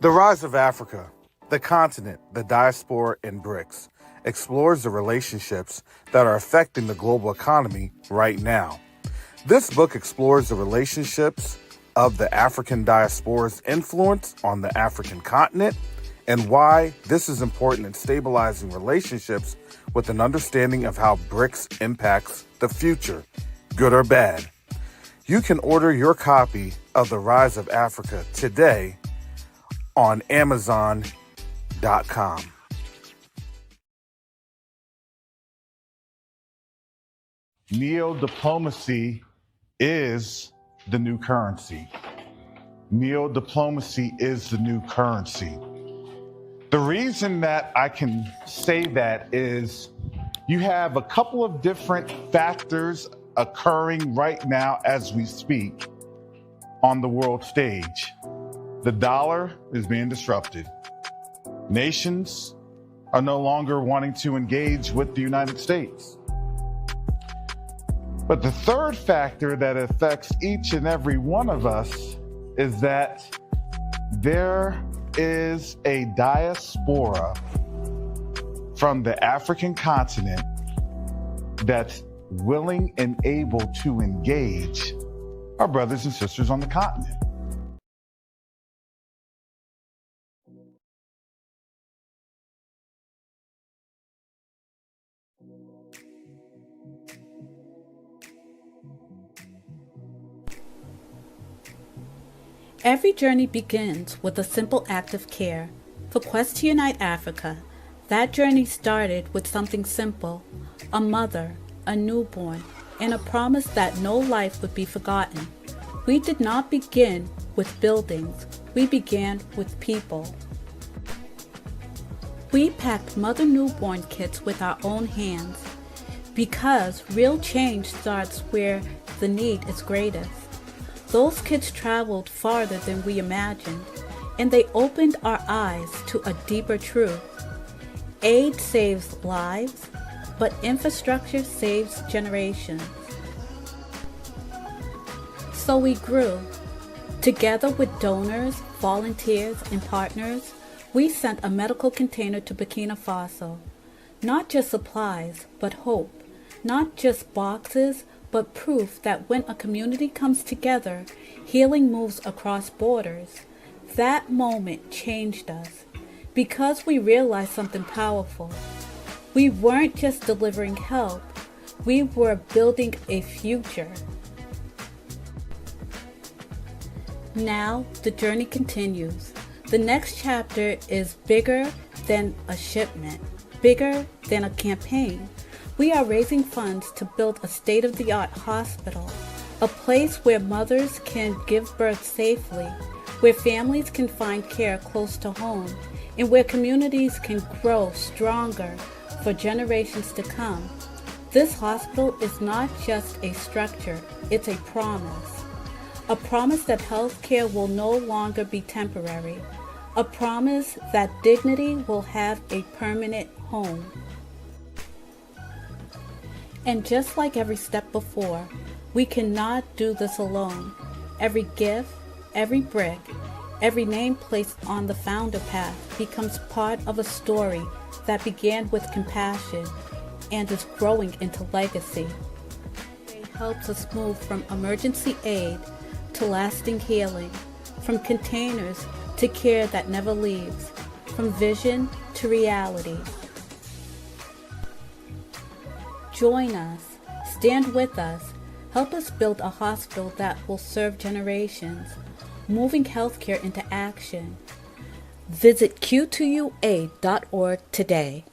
The Rise of Africa, the continent, the diaspora, and BRICS explores the relationships that are affecting the global economy right now. This book explores the relationships of the African diaspora's influence on the African continent and why this is important in stabilizing relationships with an understanding of how BRICS impacts the future, good or bad. You can order your copy of The Rise of Africa today on Amazon.com. Neo-diplomacy is the new currency. Neo-diplomacy is the new currency. The reason that I can say that is you have a couple of different factors occurring right now as we speak on the world stage. The dollar is being disrupted. Nations are no longer wanting to engage with the United States. But the third factor that affects each and every one of us is that there is a diaspora from the African continent that's willing and able to engage our brothers and sisters on the continent. Every journey begins with a simple act of care. For Quest to Unite Africa, that journey started with something simple: a mother, a newborn, and a promise that no life would be forgotten. We did not begin with buildings, we began with people. We packed mother newborn kits with our own hands because real change starts where the need is greatest. Those kids traveled farther than we imagined, and they opened our eyes to a deeper truth. Aid saves lives, but infrastructure saves generations. So we grew. Together with donors, volunteers, and partners, we sent a medical container to Burkina Faso. Not just supplies, but hope. Not just boxes, but proof that when a community comes together, healing moves across borders. That moment changed us because we realized something powerful. We weren't just delivering help, we were building a future. Now the journey continues. The next chapter is bigger than a shipment, bigger than a campaign. We are raising funds to build a state-of-the-art hospital, a place where mothers can give birth safely, where families can find care close to home, and where communities can grow stronger for generations to come. This hospital is not just a structure, it's a promise. A promise that healthcare will no longer be temporary. A promise that dignity will have a permanent home. And just like every step before, we cannot do this alone. Every gift, every brick, every name placed on the founder path becomes part of a story that began with compassion and is growing into legacy. It helps us move from emergency aid to lasting healing, from containers to care that never leaves, from vision to reality. Join us, stand with us, help us build a hospital that will serve generations, moving healthcare into action. Visit q2ua.org today.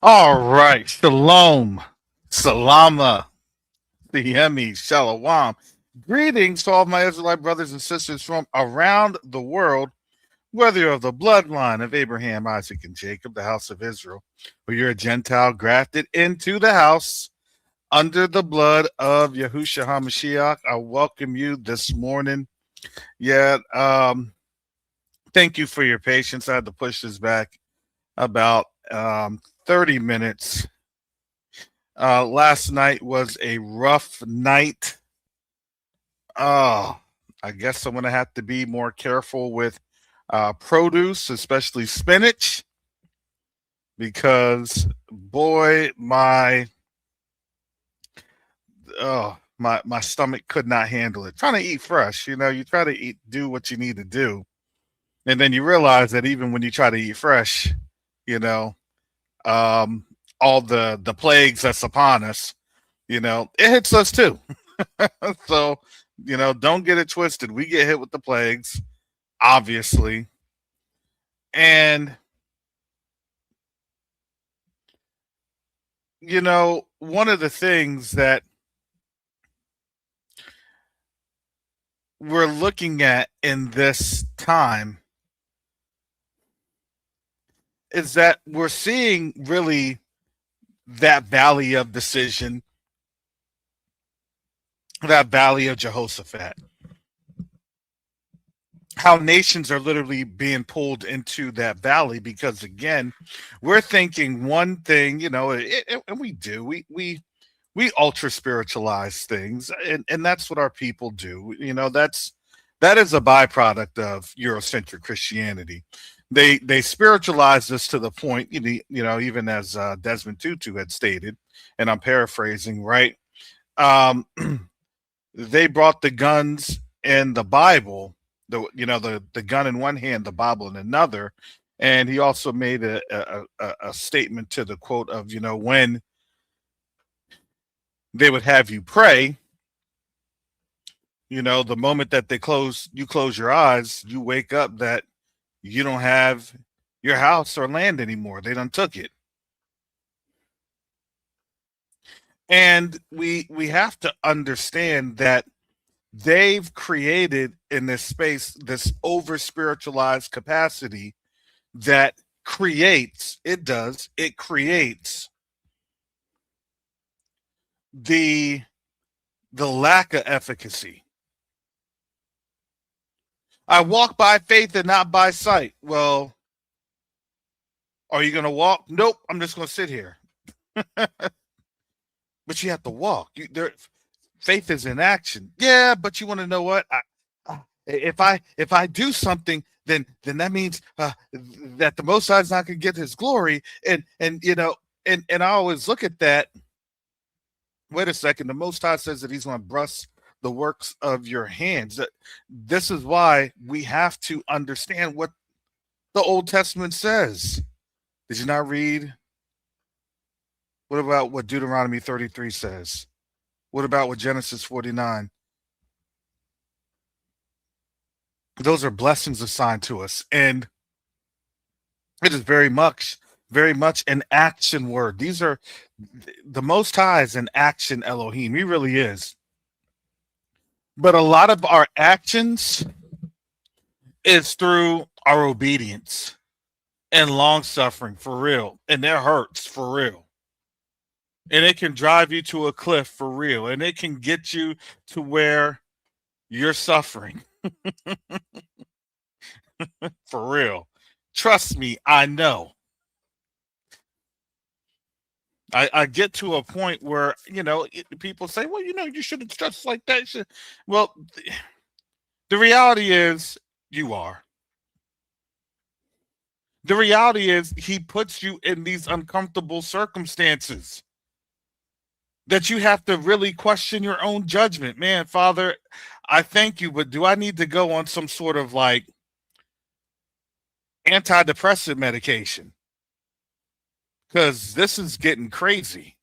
All right. Shalom. Salama. Siyemi. Shalom. Greetings to all my Israelite brothers and sisters from around the world, whether you're of the bloodline of Abraham, Isaac, and Jacob, the house of Israel, or you're a Gentile grafted into the house under the blood of Yahushua HaMashiach. I welcome you this morning. Yeah, thank you for your patience. I had to push this back about 30 minutes. Last night was a rough night. I guess I'm going to have to be more careful with produce, especially spinach, because boy, my stomach could not handle it. Trying to eat fresh, you try to do what you need to do, and then you realize that even when you try to eat fresh, you know, all the plagues that's upon us, it hits us too. So, don't get it twisted. We get hit with the plagues, obviously. And, one of the things that we're looking at in this time is that we're seeing really that valley of decision, that valley of Jehoshaphat. How nations are literally being pulled into that valley because, again, we're thinking one thing, and we do. We ultra spiritualize things, and that's what our people do. That is a byproduct of Eurocentric Christianity. They spiritualize this to the point, even as Desmond Tutu had stated, and I'm paraphrasing, right? They brought the guns and the Bible, the gun in one hand, the Bible in another, and he also made a statement to the quote of, when they would have you pray, the moment that you close your eyes, you wake up that you don't have your house or land anymore. They done took it. And we have to understand that they've created in this space this over spiritualized capacity that creates the lack of efficacy. I walk by faith and not by sight. Well, are you going to walk? Nope, I'm just going to sit here. But you have to walk. Faith is in action. Yeah, but you want to know what? If I do something, then that means that the Most High is not going to get His glory. And I always look at that. Wait a second. The Most High says that He's going to bless the works of your hands. This is why we have to understand what the Old Testament says. Did you not read? What about what Deuteronomy 33 says? What about what Genesis 49? Those are blessings assigned to us. And it is very much an action word. These are the Most High is an action Elohim. He really is. But a lot of our actions is through our obedience and long suffering, for real. And that hurts, for real. And it can drive you to a cliff, for real. And it can get you to where you're suffering. For real. Trust me, I know. I get to a point where, people say, well, you shouldn't trust like that. Well, the reality is you are. The reality is He puts you in these uncomfortable circumstances that you have to really question your own judgment. Man, Father, I thank you, but do I need to go on some sort of like antidepressant medication? Because this is getting crazy.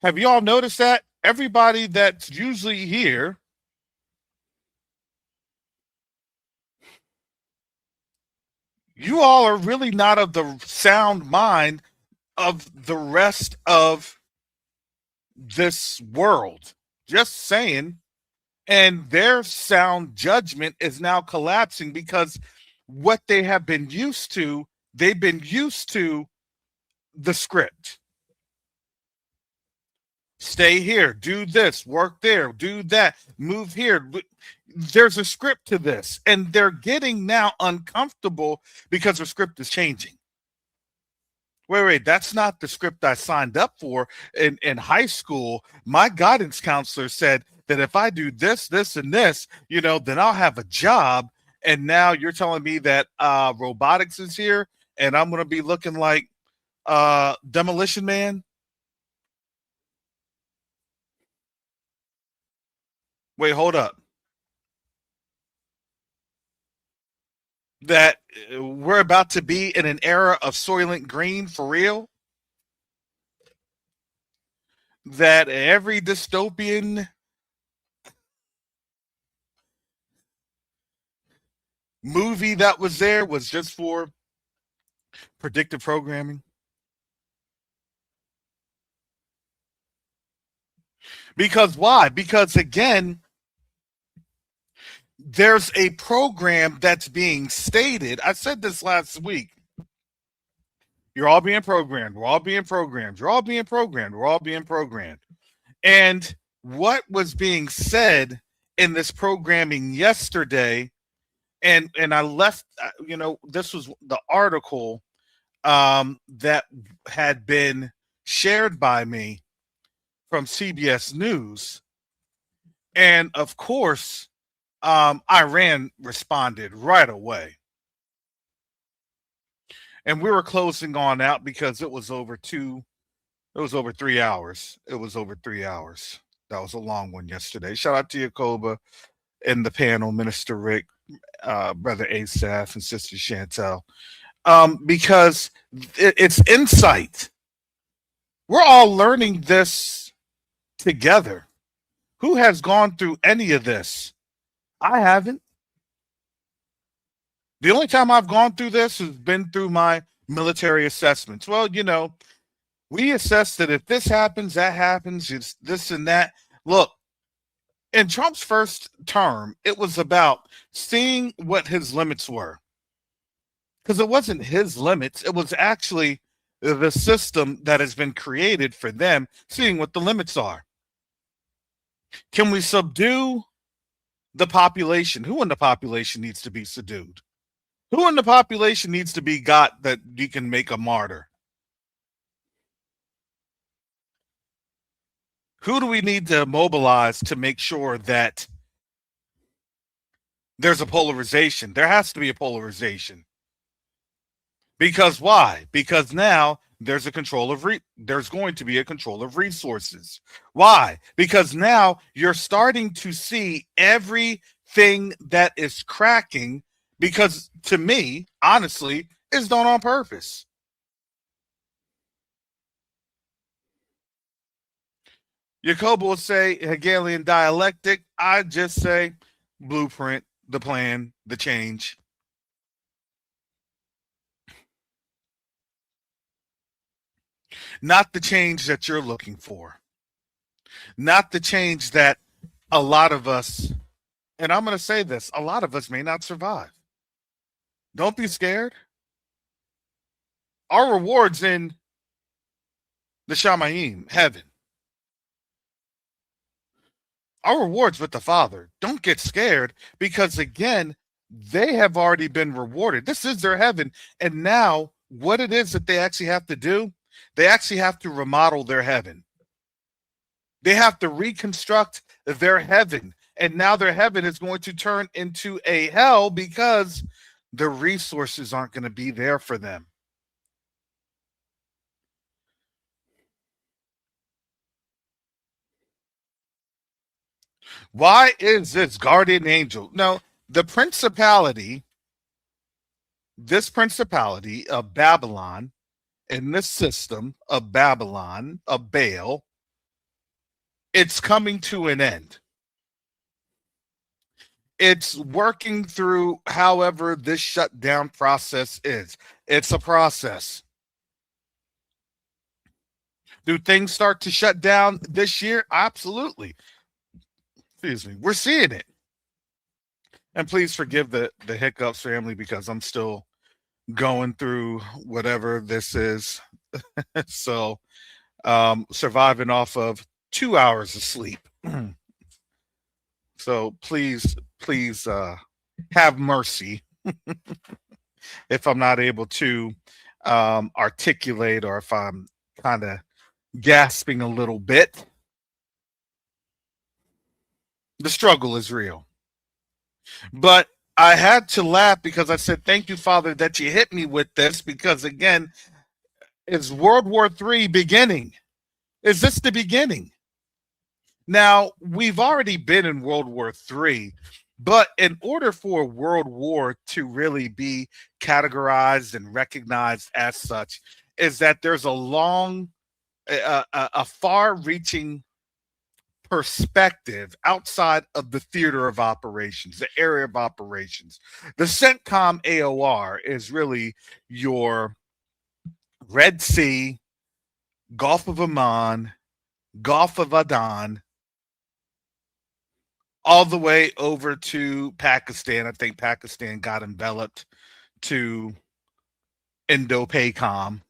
Have you all noticed that? Everybody that's usually here You all are really not of the sound mind of the rest of this world. Just saying. And their sound judgment is now collapsing because what they have been used to, they've been used to the script. Stay here, do this, work there, do that, move here. There's a script to this, and they're getting now uncomfortable because the script is changing. Wait, that's not the script I signed up for in high school. My guidance counselor said that if I do this, this, and this, then I'll have a job. And now you're telling me that robotics is here and I'm going to be looking like Demolition Man? Wait, hold up. That we're about to be in an era of Soylent Green for real? That every dystopian movie that was there was just for predictive programming? Because why? Because again, there's a program that's being stated. I said this last week. You're all being programmed. We're all being programmed. You're all being programmed. We're all being programmed. And what was being said in this programming yesterday, and I left, this was the article that had been shared by me from CBS News. And of course, Iran responded right away. And we were closing on out because it was over 3 hours. It was over 3 hours. That was a long one yesterday. Shout out to Yakoba and the panel, Minister Rick, Brother Asaph, and Sister Chantel. Because it's insight. We're all learning this together. Who has gone through any of this? I haven't. The only time I've gone through this has been through my military assessments. Well, we assess that if this happens, that happens, it's this and that. Look, in Trump's first term, it was about seeing what his limits were. Because it wasn't his limits, it was actually the system that has been created for them, seeing what the limits are. Can we subdue the population? Who in the population needs to be subdued? Who in the population needs to be got that you can make a martyr? Who do we need to mobilize to make sure that there's a polarization? There has to be a polarization. Because why? Because now there's there's going to be a control of resources. Why? Because now you're starting to see everything that is cracking, because to me, honestly, is done on purpose. Jacob will say Hegelian dialectic. I just say blueprint, the plan, the change. Not the change that you're looking for. Not the change that a lot of us, and I'm going to say this, a lot of us may not survive. Don't be scared. Our reward's in the Shamayim, heaven. Our reward's with the Father. Don't get scared, because again, they have already been rewarded. This is their heaven. And now what it is that they actually have to do, they actually have to remodel their heaven. They have to reconstruct their heaven. And now their heaven is going to turn into a hell because the resources aren't going to be there for them. Why is this guardian angel? No, the principality, this principality of Babylon, in this system of Babylon, of Baal, it's coming to an end. It's working through however this shutdown process is. It's a process. Do things start to shut down this year? Absolutely. Excuse me. We're seeing it. And please forgive the hiccups, family, because I'm still going through whatever this is. So, surviving off of 2 hours of sleep. So please have mercy if I'm not able to articulate, or if I'm kind of gasping a little bit. The struggle is real. But I had to laugh because I said, "Thank you, Father, that you hit me with this." Because again, is World War III beginning? Is this the beginning? Now, we've already been in World War III, but in order for a world war to really be categorized and recognized as such, is that there's a far-reaching perspective outside of the theater of operations, the area of operations. The CENTCOM AOR is really your Red Sea, Gulf of Oman, Gulf of Aden, all the way over to Pakistan. I think Pakistan got enveloped to Indo-PACOM,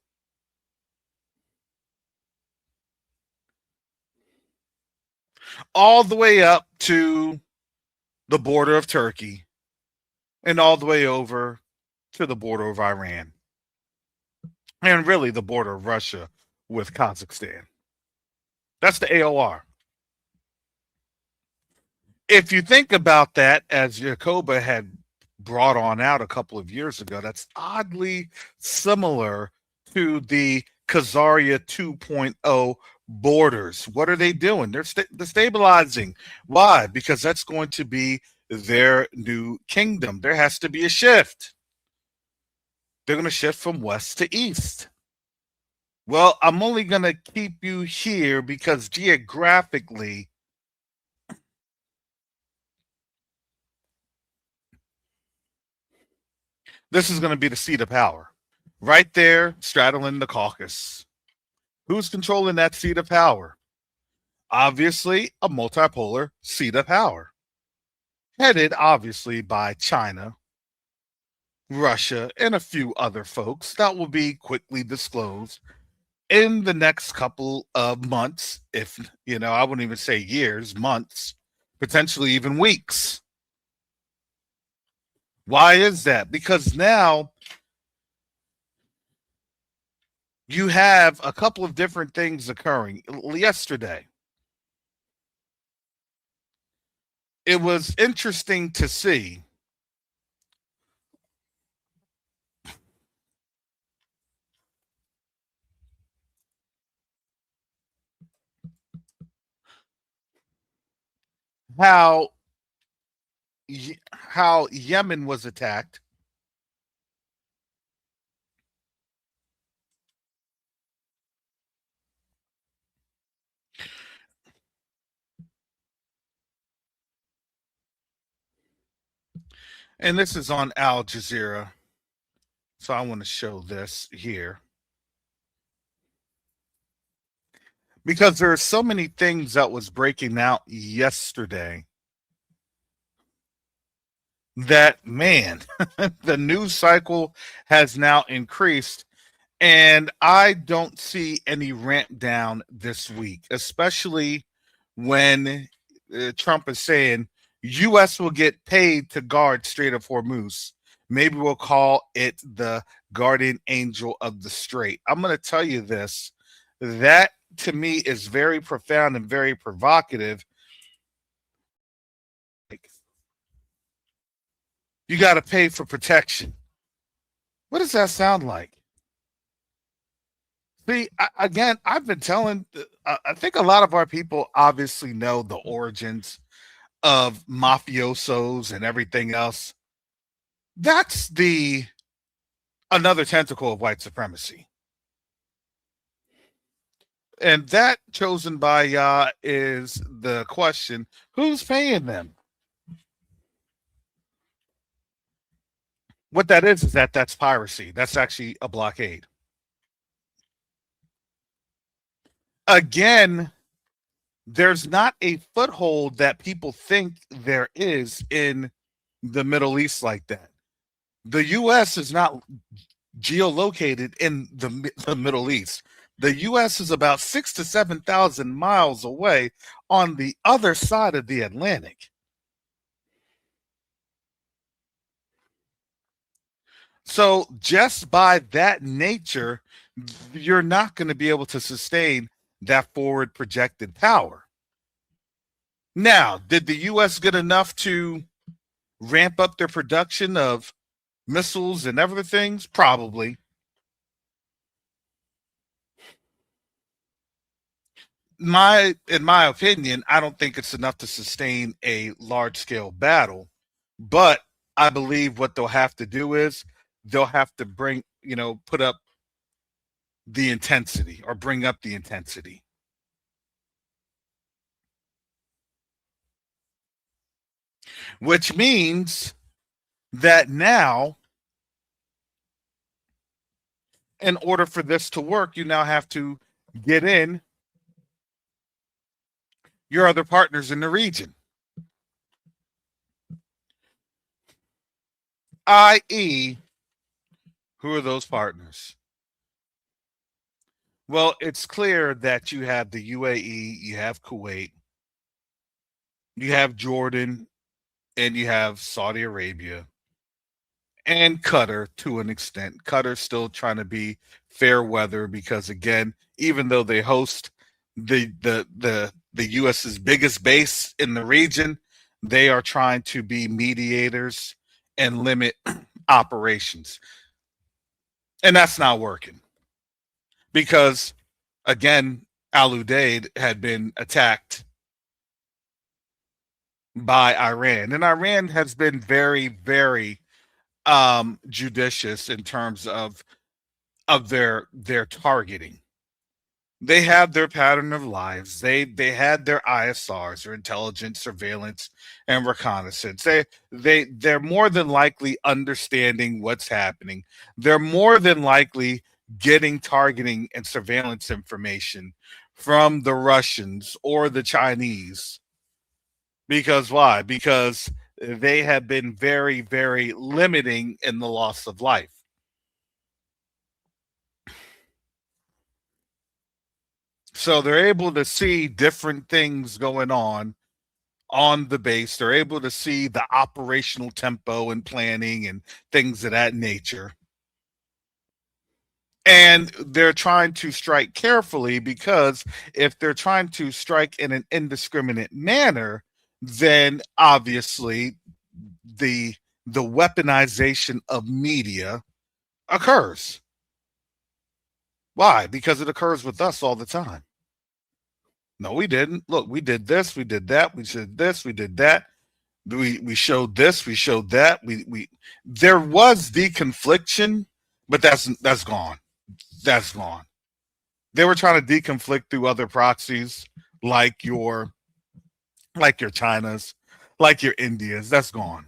all the way up to the border of Turkey, and all the way over to the border of Iran, and really the border of Russia with Kazakhstan. That's the AOR. If you think about that, as Jacoba had brought on out a couple of years ago, that's oddly similar to the Khazaria 2.0 borders. What are they doing? They're stabilizing. Why? Because that's going to be their new kingdom. There has to be a shift. They're going to shift from west to east. Well, I'm only going to keep you here because geographically, this is going to be the seat of power. Right there, straddling the Caucasus. Who's controlling that seat of power? Obviously, a multipolar seat of power. Headed, obviously, by China, Russia, and a few other folks. That will be quickly disclosed in the next couple of months. If, I wouldn't even say years, months, potentially even weeks. Why is that? Because now you have a couple of different things occurring. Yesterday, it was interesting to see how how Yemen was attacked, and this is on Al Jazeera. So I want to show this here because there are so many things that was breaking out yesterday that, man, the news cycle has now increased, and I don't see any ramp down this week, especially when Trump is saying U.S. will get paid to guard Strait of Hormuz. Maybe we'll call it the guardian angel of the Strait. I'm going to tell you this. That to me is very profound and very provocative. You got to pay for protection. What does that sound like? See, again, I've been telling, I think a lot of our people obviously know the origins of mafiosos and everything else. That's the another tentacle of white supremacy. And that chosen by Yah is the question, who's paying them? What that is that's piracy. That's actually a blockade. Again, there's not a foothold that people think there is in the Middle East like that. The U.S. is not geolocated in the Middle East. The U.S. is about 6,000 to 7,000 miles away on the other side of the Atlantic. So just by that nature, you're not going to be able to sustain that forward projected power. Now, did the U.S. get enough to ramp up their production of missiles and other things? Probably. In my opinion, I don't think it's enough to sustain a large scale battle. But I believe what they'll have to do is they'll have to put up the intensity or bring up the intensity. Which means that now, in order for this to work, you now have to get in your other partners in the region, i.e., who are those partners? Well, it's clear that you have the UAE, you have Kuwait, you have Jordan, and you have Saudi Arabia and Qatar to an extent. Qatar's still trying to be fair weather because, again, even though they host the U.S.'s biggest base in the region, they are trying to be mediators and limit operations. And that's not working because, again, Al Udeid had been attacked by Iran, and Iran has been very, very judicious in terms of their targeting. They have their pattern of lives. They had their ISRs, or intelligence, surveillance, and reconnaissance. They're more than likely understanding what's happening. They're more than likely getting targeting and surveillance information from the Russians or the Chinese. Because why? Because they have been very, very limiting in the loss of life. So they're able to see different things going on the base. They're able to see the operational tempo and planning and things of that nature. And they're trying to strike carefully because if they're trying to strike in an indiscriminate manner, then obviously the weaponization of media occurs. Why? Because it occurs with us all the time. No, we didn't. Look, we did this, we did that, we did this, we did that. We showed this, we showed that. We there was deconfliction, but that's gone. That's gone. They were trying to deconflict through other proxies like your China's, like your India's. That's gone.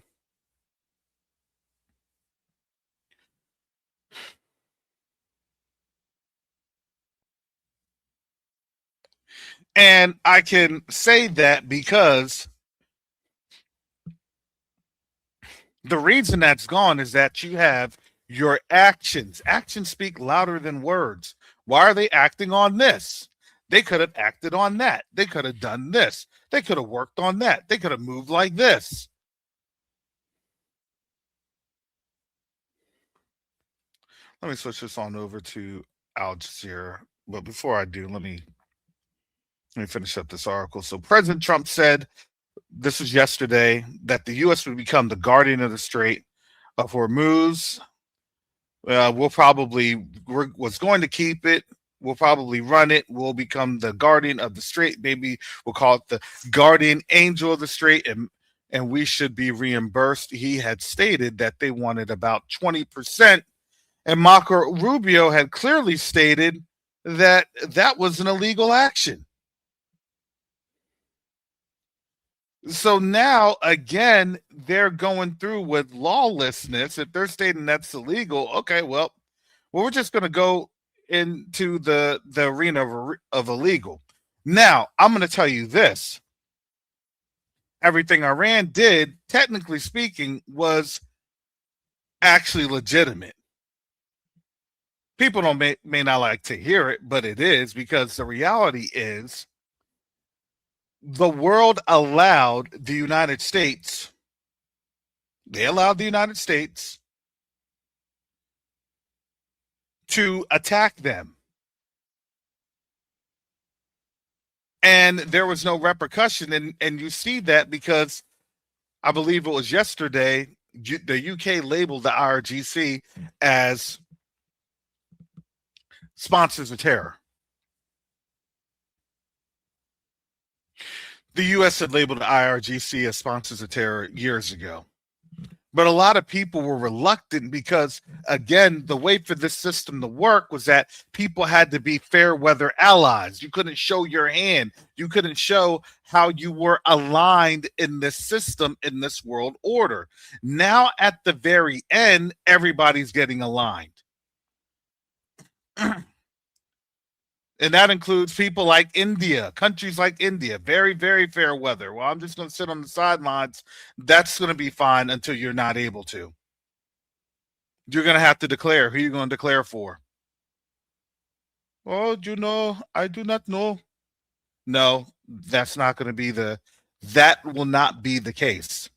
And I can say that because the reason that's gone is that you have your actions. Actions speak louder than words. Why are they acting on this? They could have acted on that. They could have done this. They could have worked on that. They could have moved like this. Let me switch this on over to Al Jazeera. But before I do, let me finish up this article. So President Trump said, this was yesterday, that the U.S. would become the guardian of the Strait of Hormuz. Was going to keep it. We'll probably run it. We'll become the guardian of the Strait. Maybe we'll call it the guardian angel of the Strait, and we should be reimbursed. He had stated that they wanted about 20%, and Marco Rubio had clearly stated that that was an illegal action. So now again, they're going through with lawlessness. If they're stating that's illegal, okay, well, we're just going to go into the arena of illegal. Now, I'm going to tell you this: everything Iran did, technically speaking, was actually legitimate. People don't may not like to hear it, but it is, because the reality is the world allowed the United States. They allowed the United States to attack them. And there was no repercussion. And you see that because I believe it was yesterday, the UK labeled the IRGC as sponsors of terror. The US had labeled the IRGC as sponsors of terror years ago. But a lot of people were reluctant because, again, the way for this system to work was that people had to be fair weather allies. You couldn't show your hand. You couldn't show how you were aligned in this system, in this world order. Now, at the very end, everybody's getting aligned. And that includes people like India, countries like India, very, very fair weather. Well, I'm just going to sit on the sidelines. That's going to be fine until you're not able to. You're going to have to declare. Who are you going to declare for? Oh, I do not know. No, that's not going to be that will not be the case.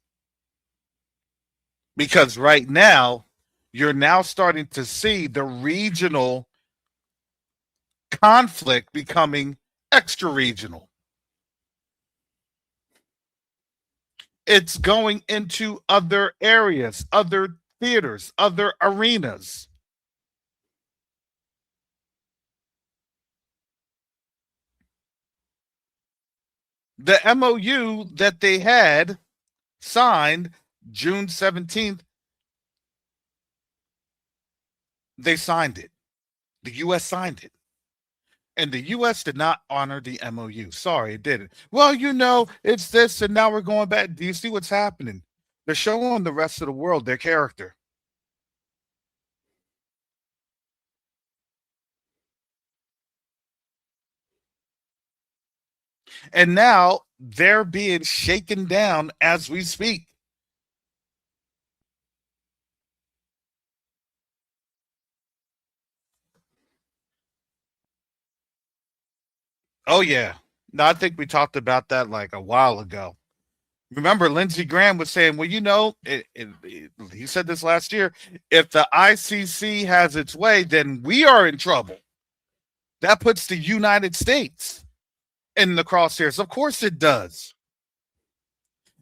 Because right now, you're now starting to see the regional conflict becoming extra regional. It's going into other areas, other theaters, other arenas. The MOU that they had signed June 17th, they signed it. The U.S. signed it. And the U.S. did not honor the MOU. Sorry, it didn't. Well, it's this, and now we're going back. Do you see what's happening? They're showing the rest of the world their character. And now they're being shaken down as we speak. Oh, yeah. No, I think we talked about that like a while ago. Remember, Lindsey Graham was saying, well, he said this last year, if the ICC has its way, then we are in trouble. That puts the United States in the crosshairs. Of course it does.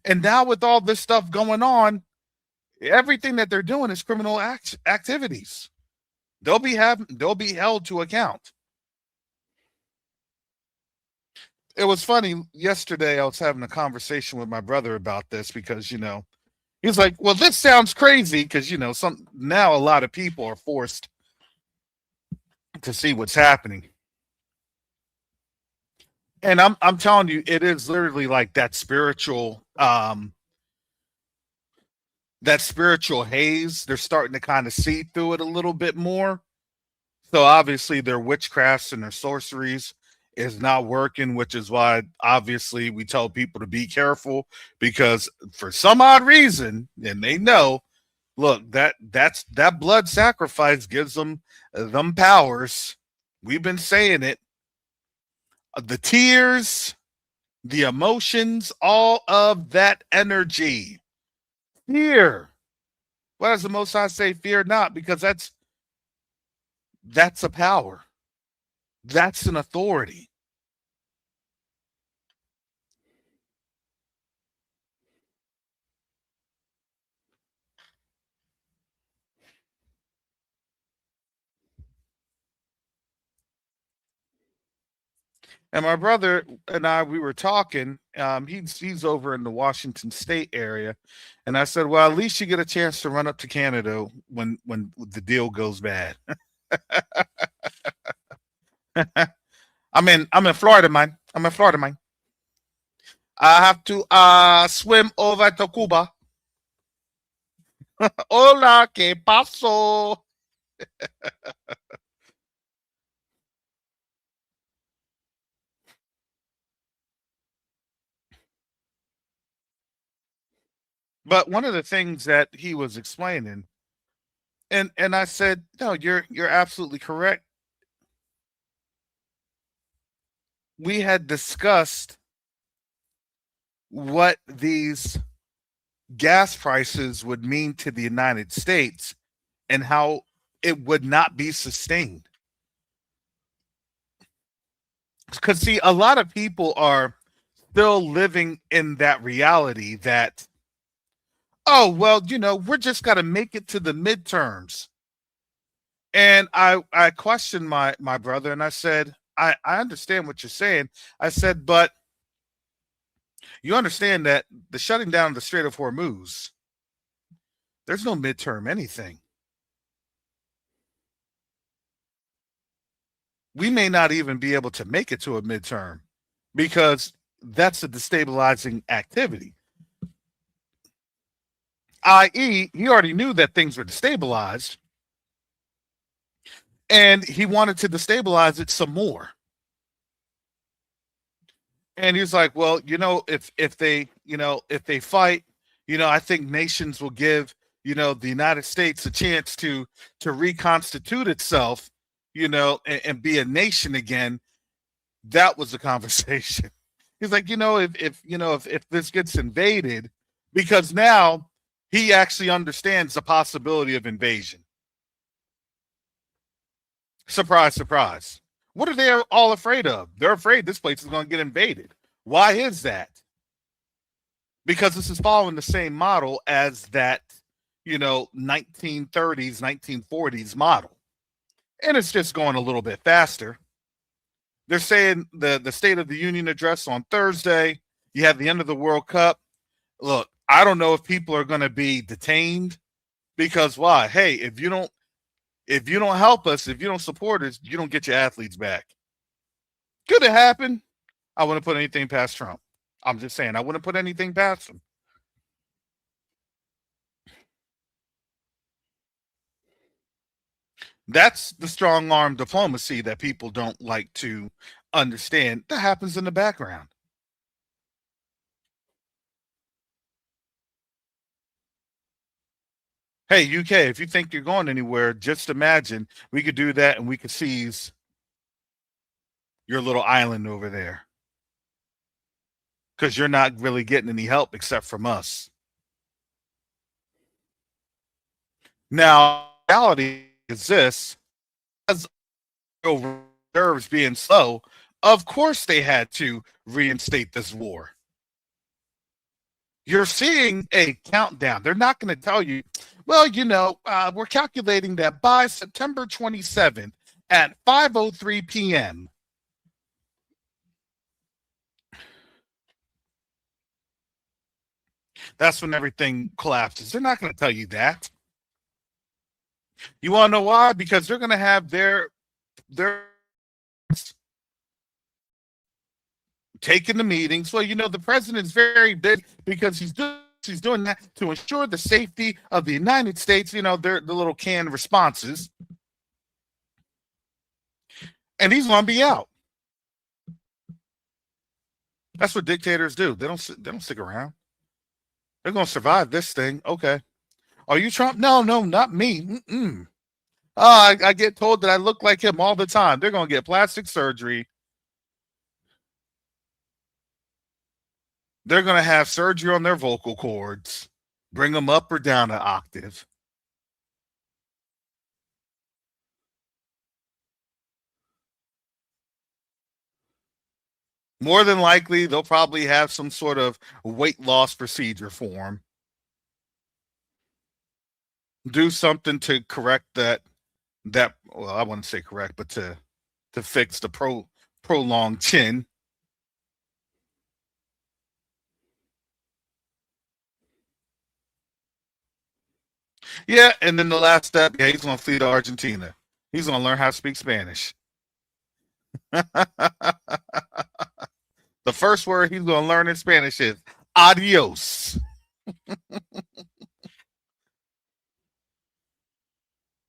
And now with all this stuff going on, everything that they're doing is criminal activities. They'll be held to account. It was funny yesterday. I was having a conversation with my brother about this because he's like, "Well, this sounds crazy," because now a lot of people are forced to see what's happening, and I'm telling you, it is literally like that spiritual haze. They're starting to kind of see through it a little bit more. So obviously, their witchcrafts and their sorceries is not working, which is why obviously we tell people to be careful, because for some odd reason, and they know, look, that blood sacrifice gives them powers. We've been saying it. The tears, the emotions, all of that energy. Fear. Why does the Most High say fear not? Because that's a power. That's an authority. And my brother and I, we were talking. He's over in the Washington State area, and I said, "Well, at least you get a chance to run up to Canada when the deal goes bad." I'm in Florida, man. I'm in Florida, man. I have to swim over to Cuba. Hola, que paso? But one of the things that he was explaining, and I said, no, you're absolutely correct. We had discussed what these gas prices would mean to the United States and how it would not be sustained. Because, see, a lot of people are still living in that reality that, oh, well, we're just got to make it to the midterms. And I questioned my brother and I said, I understand what you're saying. I said, but you understand that the shutting down of the Strait of Hormuz, there's no midterm anything. We may not even be able to make it to a midterm because that's a destabilizing activity. I.e., he already knew that things were destabilized and he wanted to destabilize it some more. And he's like, well, if they fight, I think nations will give, the United States a chance to reconstitute itself, and be a nation again. That was the conversation. He's like, if this gets invaded, because now he actually understands the possibility of invasion. Surprise, surprise. What are they all afraid of? They're afraid this place is going to get invaded. Why is that? Because this is following the same model as that, 1930s, 1940s model. And it's just going a little bit faster. They're saying the State of the Union address on Thursday. You have the end of the World Cup. Look, I don't know if people are going to be detained because why? Hey, if you don't help us, if you don't support us, you don't get your athletes back. Could it happen? I wouldn't put anything past Trump. I'm just saying, I wouldn't put anything past him. That's the strong arm diplomacy that people don't like to understand. That happens in the background. Hey, UK, if you think you're going anywhere, just imagine we could do that and we could seize your little island over there. Because you're not really getting any help except from us. Now, reality is this: as reserves being slow, of course they had to reinstate this war. You're seeing a countdown. They're not going to tell you, well, we're calculating that by September 27th at 5:03 p.m. That's when everything collapses. They're not going to tell you that. You want to know why? Because they're going to have their taking the meetings. Well, the president's very big because he's doing that to ensure the safety of the United States. They're the little canned responses, and he's going to be out. That's what dictators do. They don't stick around. They're going to survive this thing. Okay. Are you Trump? No, not me. Mm-mm. I get told that I look like him all the time. They're going to get plastic surgery. They're going to have surgery on their vocal cords, bring them up or down an octave. More than likely, they'll probably have some sort of weight loss procedure for him. Do something to correct that. Well, I wouldn't say correct, but to fix the prolonged chin. Yeah, and then the last step, yeah, he's going to flee to Argentina. He's going to learn how to speak Spanish. The The first word he's going to learn in Spanish is adios.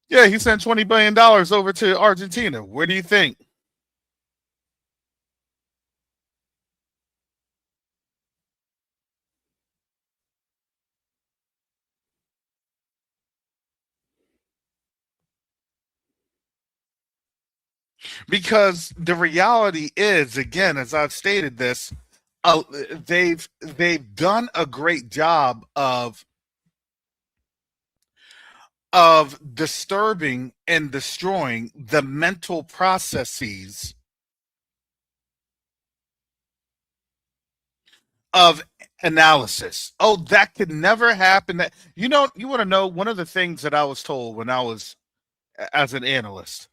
Yeah, he sent $20 billion over to Argentina. Where do you think? Because the reality is, again, as I've stated this, uh, they've done a great job of disturbing and destroying the mental processes of analysis. Oh, that could never happen. That you want to know one of the things that I was told when I was as an analyst,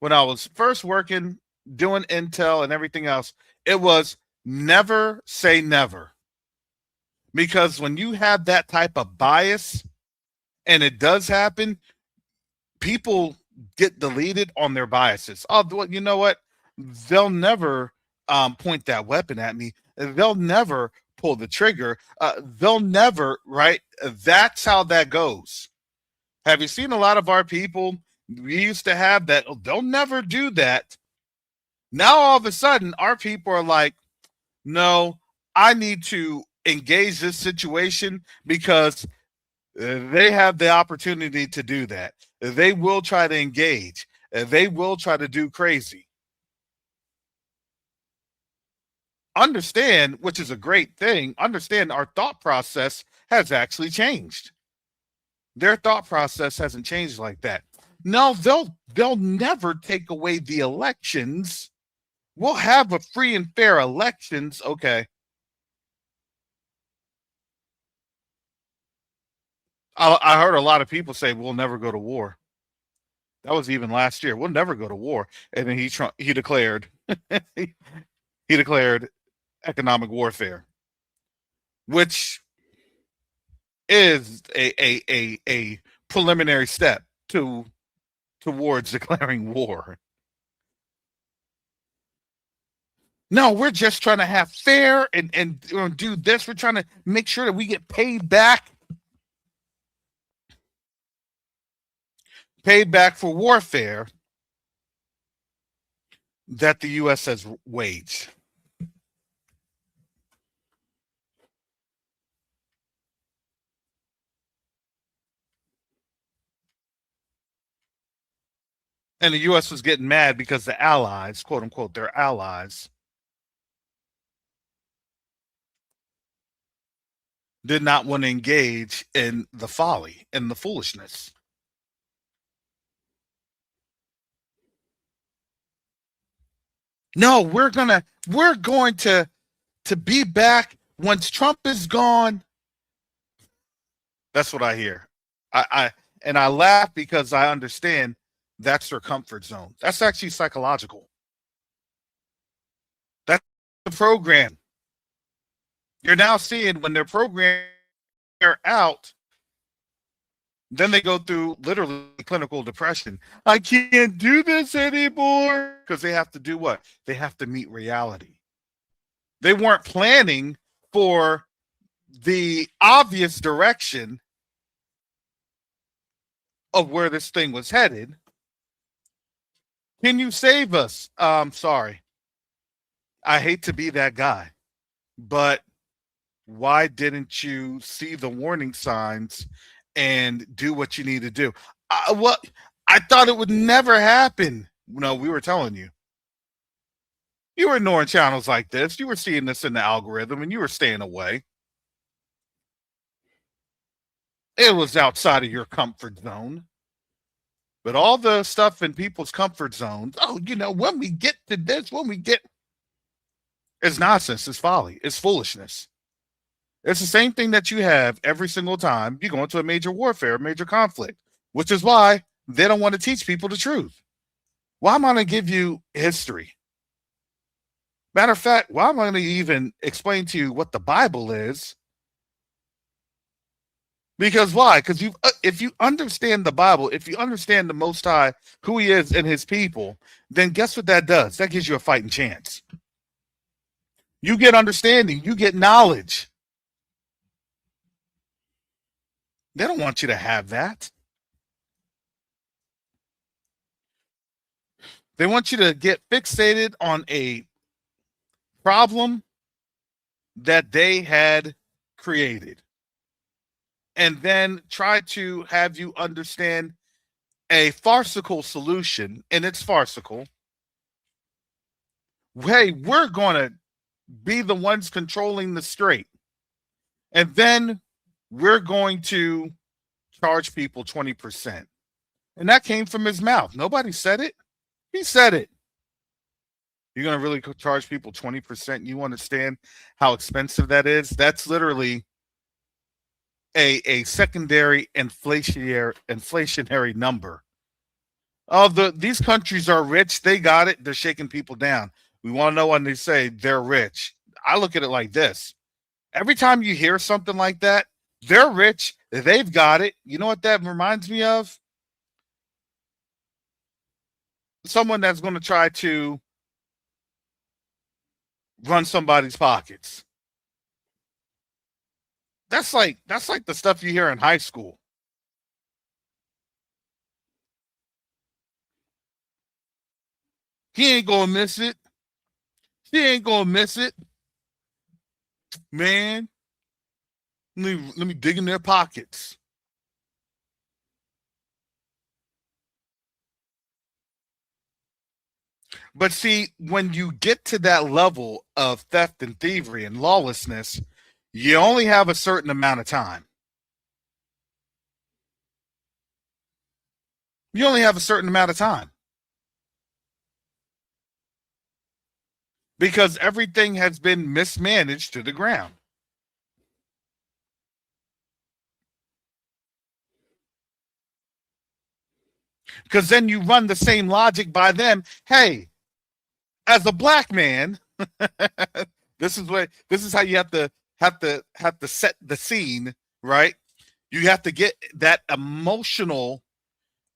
when I was first working, doing intel and everything else, it was never say never. Because when you have that type of bias and it does happen, people get deleted on their biases. Oh, well, you know what? They'll never point that weapon at me. They'll never pull the trigger. They'll never, right? That's how that goes. Have you seen a lot of our people? We used to have that. Oh, they'll never do that. Now, all of a sudden, our people are like, no, I need to engage this situation because they have the opportunity to do that. They will try to engage. They will try to do crazy. Understand, which is a great thing, understand our thought process has actually changed. Their thought process hasn't changed like that. No, they'll never take away the elections. We'll have a free and fair elections. Okay. I heard a lot of people say we'll never go to war. That was even last year. We'll never go to war. And then he declared he declared economic warfare, which is a preliminary step towards declaring war. No, we're just trying to have fair and do this. We're trying to make sure that we get paid back for warfare that the U.S. has waged. And the U.S. was getting mad because the allies, quote unquote, their allies, did not want to engage in the folly and the foolishness. No, we're going to be back once Trump is gone. That's what I hear. I laugh because I understand that's their comfort zone. That's actually psychological. That's the program. You're now seeing when their program are out, then they go through literally clinical depression. I can't do this anymore because they have to do what? They have to meet reality. They weren't planning for the obvious direction of where this thing was headed. Can you save us? Sorry. I hate to be that guy, but why didn't you see the warning signs and do what you need to do? What? I thought it would never happen. No, we were telling you. You were ignoring channels like this. You were seeing this in the algorithm and you were staying away. It was outside of your comfort zone. But all the stuff in people's comfort zones, oh, when we get to this, it's nonsense, it's folly, it's foolishness. It's the same thing that you have every single time you go into a major warfare, a major conflict, which is why they don't want to teach people the truth. Why am I going to give you history? Matter of fact, why am I going to even explain to you what the Bible is? Because why? Because if you understand the Bible, if you understand the Most High, who He is and His people, then guess what that does? That gives you a fighting chance. You get understanding. You get knowledge. They don't want you to have that. They want you to get fixated on a problem that they had created and then try to have you understand a farcical solution, and it's farcical. Hey, we're going to be the ones controlling the strait, and then we're going to charge people 20%. And that came from his mouth. Nobody said it. He said it. You're going to really charge people 20%? You understand how expensive that is? That's literally a secondary inflationary number. Oh, these countries are rich. They got it. They're shaking people down. We want to know when they say they're rich. I look at it like this. Every time you hear something like that, they're rich. They've got it. You know what that reminds me of? Someone that's going to try to run somebody's pockets. That's like the stuff you hear in high school. He ain't gonna miss it. She ain't gonna miss it. Man, let me dig in their pockets. But see, when you get to that level of theft and thievery and lawlessness, you only have a certain amount of time. You only have a certain amount of time. Because everything has been mismanaged to the ground. Because then you run the same logic by them. Hey, as a black man, this is how you have to set the scene, right? You have to get that emotional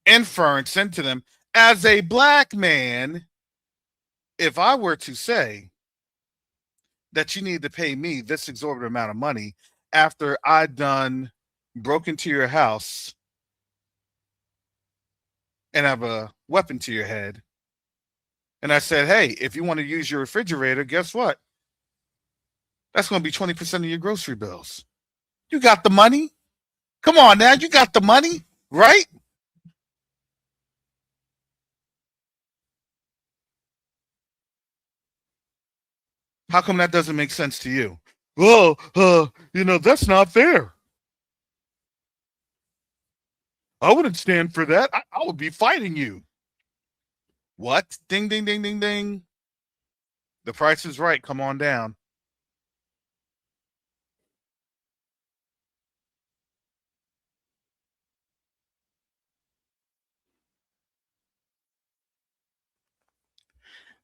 inference into them. As a black man, if I were to say that you need to pay me this exorbitant amount of money after I done broke into your house and have a weapon to your head, and I said, hey, if you want to use your refrigerator, guess what? That's going to be 20% of your grocery bills. You got the money? Come on now, you got the money, right? How come that doesn't make sense to you? Well, that's not fair. I wouldn't stand for that. I would be fighting you. What? Ding, ding, ding, ding, ding. The price is right. Come on down.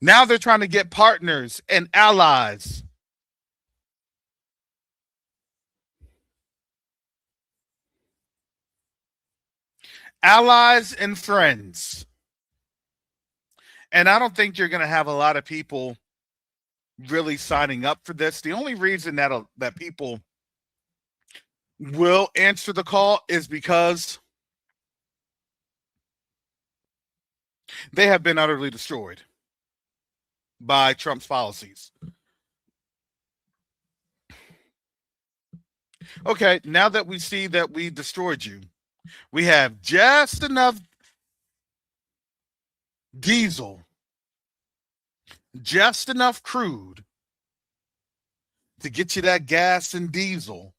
Now they're trying to get partners and allies. Allies and friends. And I don't think you're going to have a lot of people really signing up for this. The only reason that people will answer the call is because they have been utterly destroyed by Trump's policies. Okay, now that we see that we destroyed you, we have just enough diesel, just enough crude to get you that gas and diesel.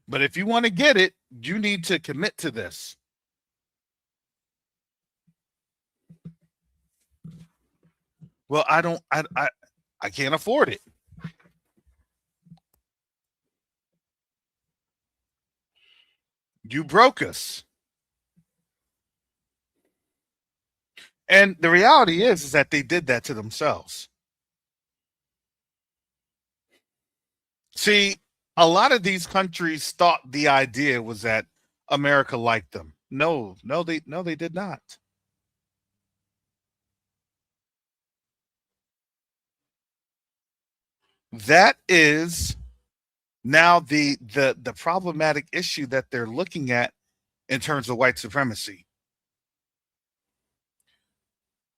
But if you want to get it, you need to commit to this. Well, I can't afford it. You broke us. And the reality is that they did that to themselves. See, a lot of these countries thought the idea was that America liked them. No, they did not. That is now the problematic issue that they're looking at in terms of white supremacy.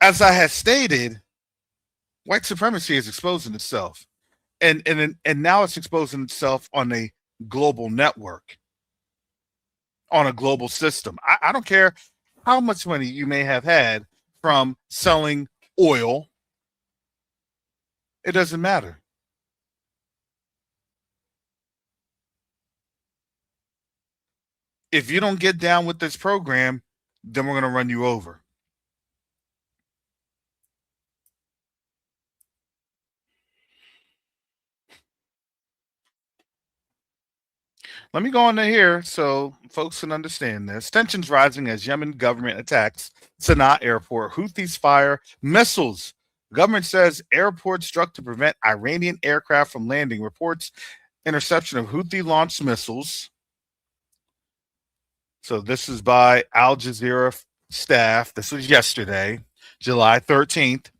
As I had stated, white supremacy is exposing itself, and now it's exposing itself on a global network, on a global system. I don't care how much money you may have had from selling oil, it doesn't matter. If you don't get down with this program, then we're going to run you over. Let me go on to here so folks can understand this. Tensions rising as Yemen government attacks Sana'a airport. Houthis fire missiles. Government says airport struck to prevent Iranian aircraft from landing. Reports interception of Houthi launched missiles. So this is by Al Jazeera staff. This was yesterday, July 13th.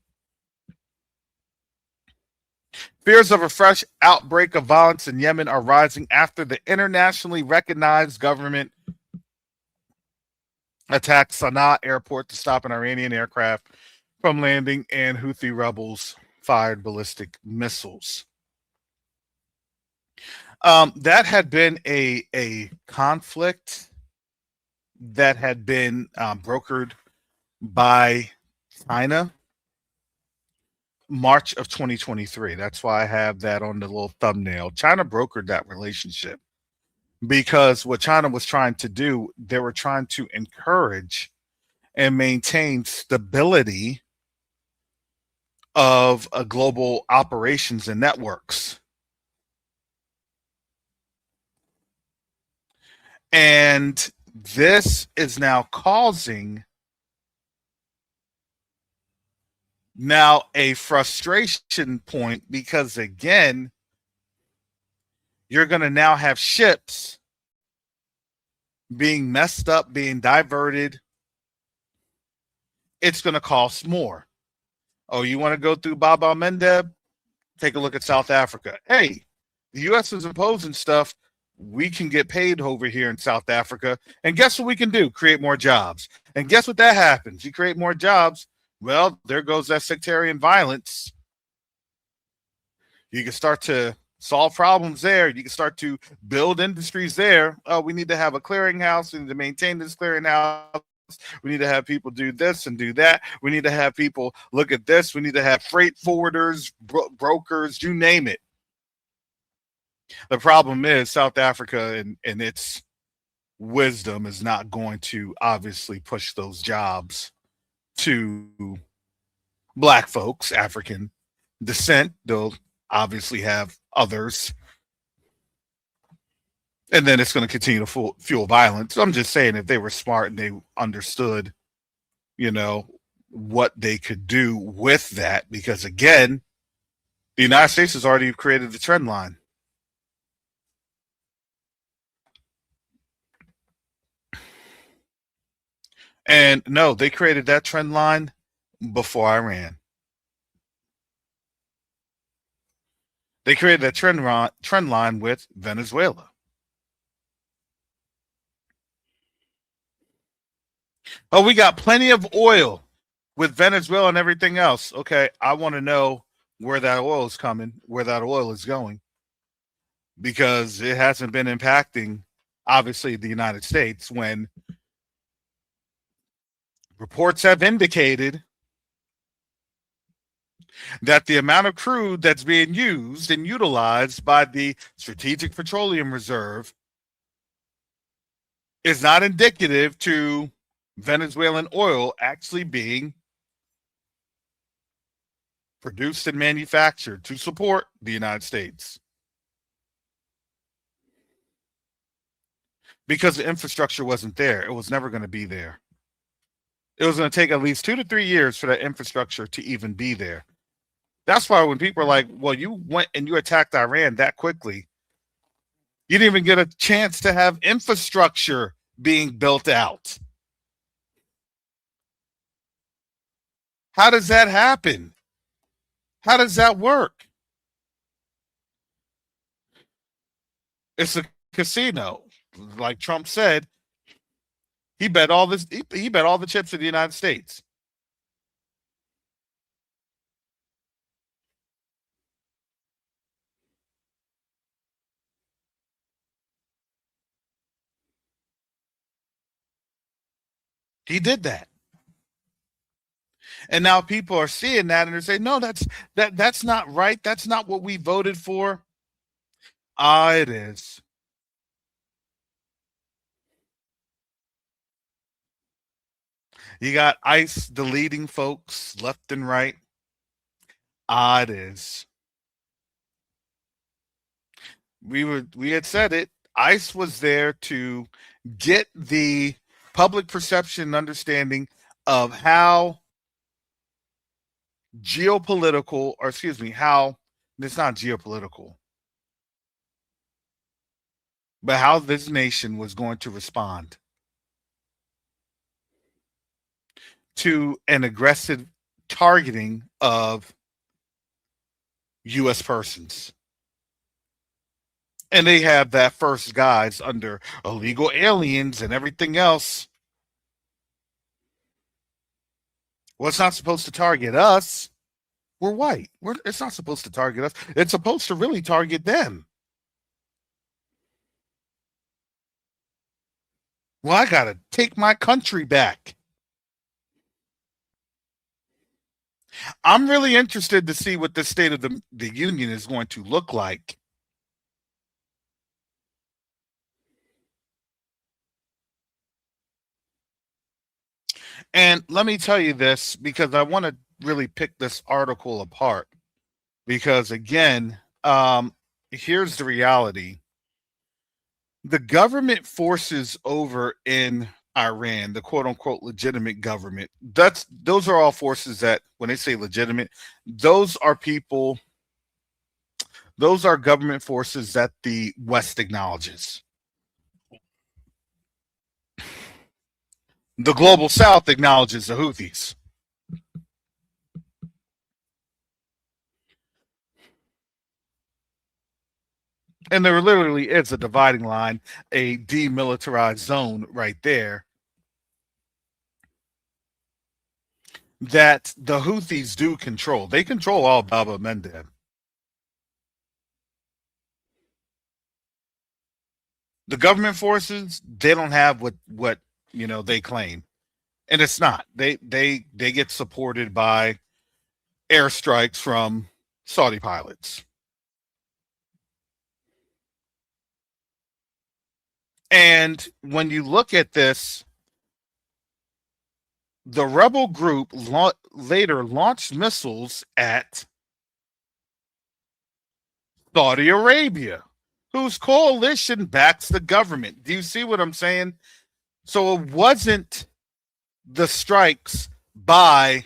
Fears of a fresh outbreak of violence in Yemen are rising after the internationally recognized government attacked Sana'a airport to stop an Iranian aircraft from landing, and Houthi rebels fired ballistic missiles. That had been a conflict that had been brokered by China March of 2023. That's why I have that on the little thumbnail. China brokered that relationship because what China was trying to do, they were trying to encourage and maintain stability of global operations and networks. And this is now causing now a frustration point because, again, you're going to now have ships being messed up, being diverted. It's going to cost more. Oh, you want to go through Bab al-Mandeb? Take a look at South Africa. Hey, the U.S. is imposing stuff. We can get paid over here in South Africa. And guess what we can do? Create more jobs. And guess what that happens? You create more jobs. Well, there goes that sectarian violence. You can start to solve problems there. You can start to build industries there. Oh, we need to have a clearinghouse. We need to maintain this clearinghouse. We need to have people do this and do that. We need to have people look at this. We need to have freight forwarders, brokers, you name it. The problem is South Africa and its wisdom is not going to obviously push those jobs to Black folks, African descent. They'll obviously have others. And then it's going to continue to fuel violence. So I'm just saying, if they were smart and they understood, what they could do with that, because again, the United States has already created the trend line. And no, they created that trend line before Iran. They created that trend line with Venezuela. Oh, we got plenty of oil with Venezuela and everything else. Okay, I want to know where that oil is coming, where that oil is going, because it hasn't been impacting, obviously, the United States when reports have indicated that the amount of crude that's being used and utilized by the Strategic Petroleum Reserve is not indicative to Venezuelan oil actually being produced and manufactured to support the United States. Because the infrastructure wasn't there. It was never going to be there. It was going to take at least 2 to 3 years for that infrastructure to even be there. That's why when people are like, well, you went and you attacked Iran that quickly, you didn't even get a chance to have infrastructure being built out. How does that happen? How does that work? It's a casino. Like Trump said, he bet all this. He bet all the chips in the United States. He did that, and now people are seeing that and they're saying, "No, that's not right. That's not what we voted for." Ah, it is. You got ICE deleting folks left and right. Ah, it is. We had said it. ICE was there to get the public perception and understanding of how geopolitical, or excuse me, how it's not geopolitical, but how this nation was going to respond to an aggressive targeting of U.S. persons. And they have that first guise under illegal aliens and everything else. Well, it's not supposed to target us. We're white. It's not supposed to target us. It's supposed to really target them. Well, I got to take my country back. I'm really interested to see what the State of the Union is going to look like. And let me tell you this because I want to really pick this article apart. Because again, here's the reality: the government forces over in Iran, the quote unquote legitimate government, those are all forces that, when they say legitimate, those are people, those are government forces that the West acknowledges. The global South acknowledges the Houthis. And there literally is a dividing line, a demilitarized zone right there that the Houthis do control. They control all Baba Mendeb. The government forces, they don't have what they claim, and it's not. They get supported by airstrikes from Saudi pilots. And when you look at this, the rebel group later launched missiles at Saudi Arabia, whose coalition backs the government. Do you see what I'm saying? So it wasn't the strikes by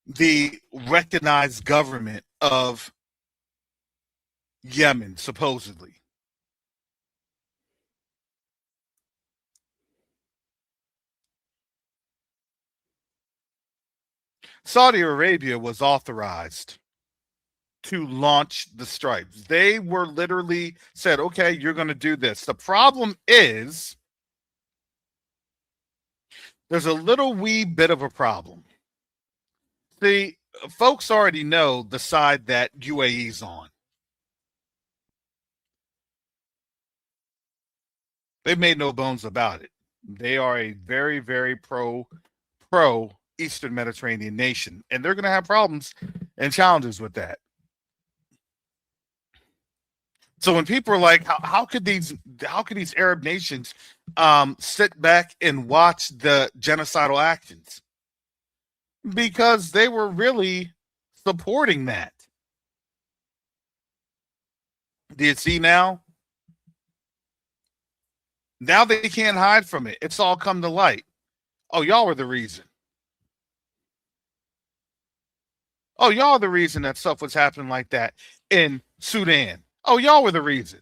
the recognized government of Yemen, supposedly. Saudi Arabia was authorized to launch the strikes. They were literally said, okay, you're going to do this. The problem is there's a little wee bit of a problem. See, folks already know the side that UAE's on. They've made no bones about it. They are a very, very pro Eastern Mediterranean nation, and they're going to have problems and challenges with that. So when people are like, how could these Arab nations sit back and watch the genocidal actions? Because they were really supporting that. Do you see now? Now they can't hide from it. It's all come to light. Oh, y'all were the reason. Oh, y'all are the reason that stuff was happening like that in Sudan. Oh, y'all were the reason.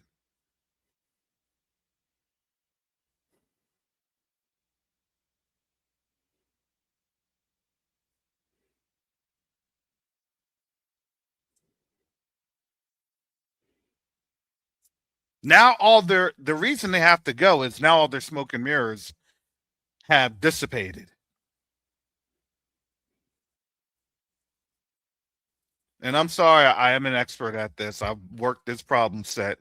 Now the reason they have to go is now all their smoke and mirrors have dissipated. And I'm sorry, I am an expert at this. I've worked this problem set,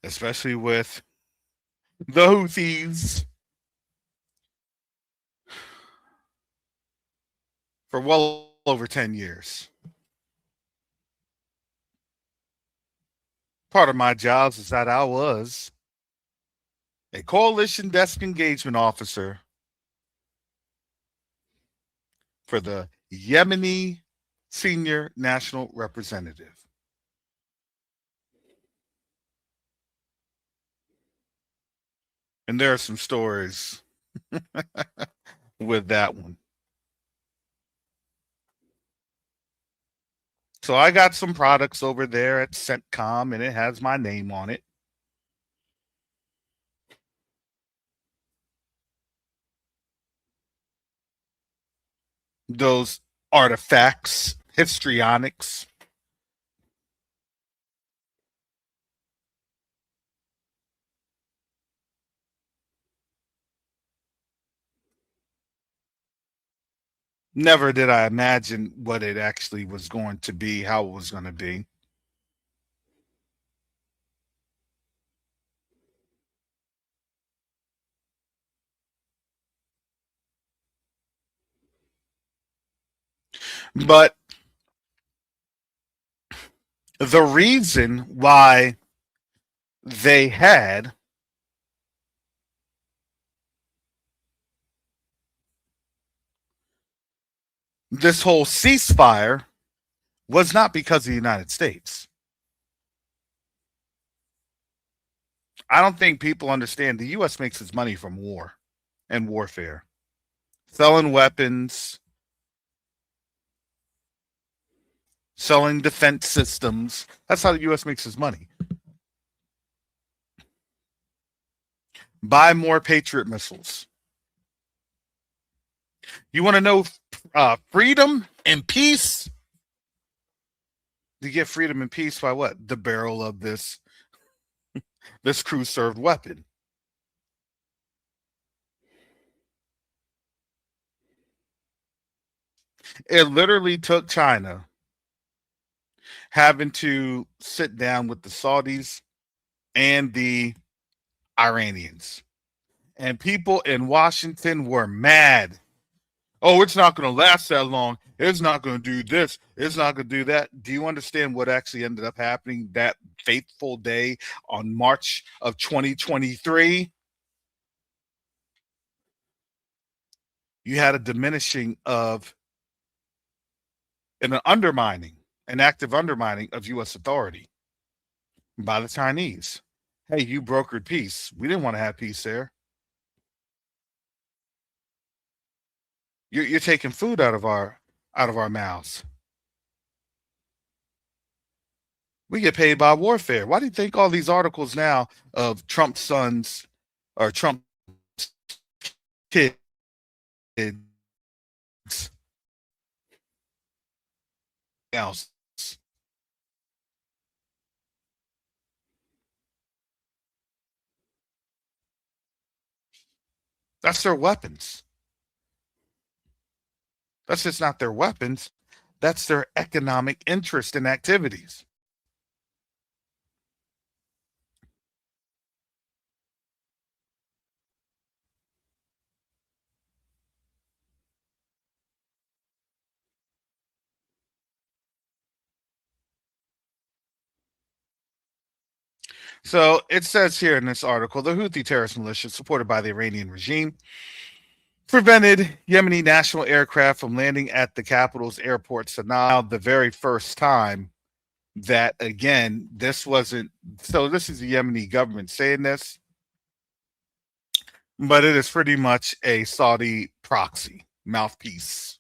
especially with the Houthis, for well over 10 years. Part of my jobs is that I was a coalition desk engagement officer for the Yemeni senior national representative. And there are some stories with that one. So I got some products over there at CENTCOM, and it has my name on it. Those artifacts, histrionics. Never did I imagine what it actually was going to be, how it was going to be. But the reason why they had this whole ceasefire was not because of the United States. I don't think people understand the U.S. makes its money from war and warfare, selling weapons, selling defense systems. That's how the U.S. makes its money. Buy more Patriot missiles. You want to know freedom and peace? You get freedom and peace by what? The barrel of this crew served weapon. It literally took China having to sit down with the Saudis and the Iranians. And people in Washington were mad. Oh, it's not going to last that long. It's not going to do this. It's not going to do that. Do you understand what actually ended up happening that fateful day on March of 2023? You had a diminishing of and an active undermining of U.S. authority by the Chinese. Hey, you brokered peace. We didn't want to have peace there. You're taking food out of our mouths. We get paid by warfare. Why do you think all these articles now of Trump's sons or Trump's kids? Else. That's their weapons. That's just not their weapons. That's their economic interest and activities. So it says here in this article, the Houthi terrorist militia supported by the Iranian regime prevented Yemeni national aircraft from landing at the capital's airport, Sanaa, the very first time that, again, this wasn't. So this is the Yemeni government saying this, but it is pretty much a Saudi proxy mouthpiece.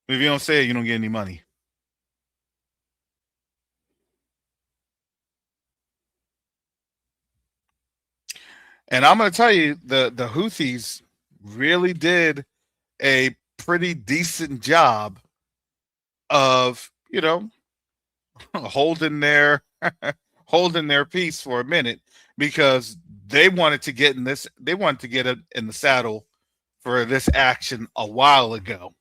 If you don't say it, you don't get any money. And I'm going to tell you, the Houthis really did a pretty decent job of, holding their holding their peace for a minute because they wanted to get in this. They wanted to get in the saddle for this action a while ago.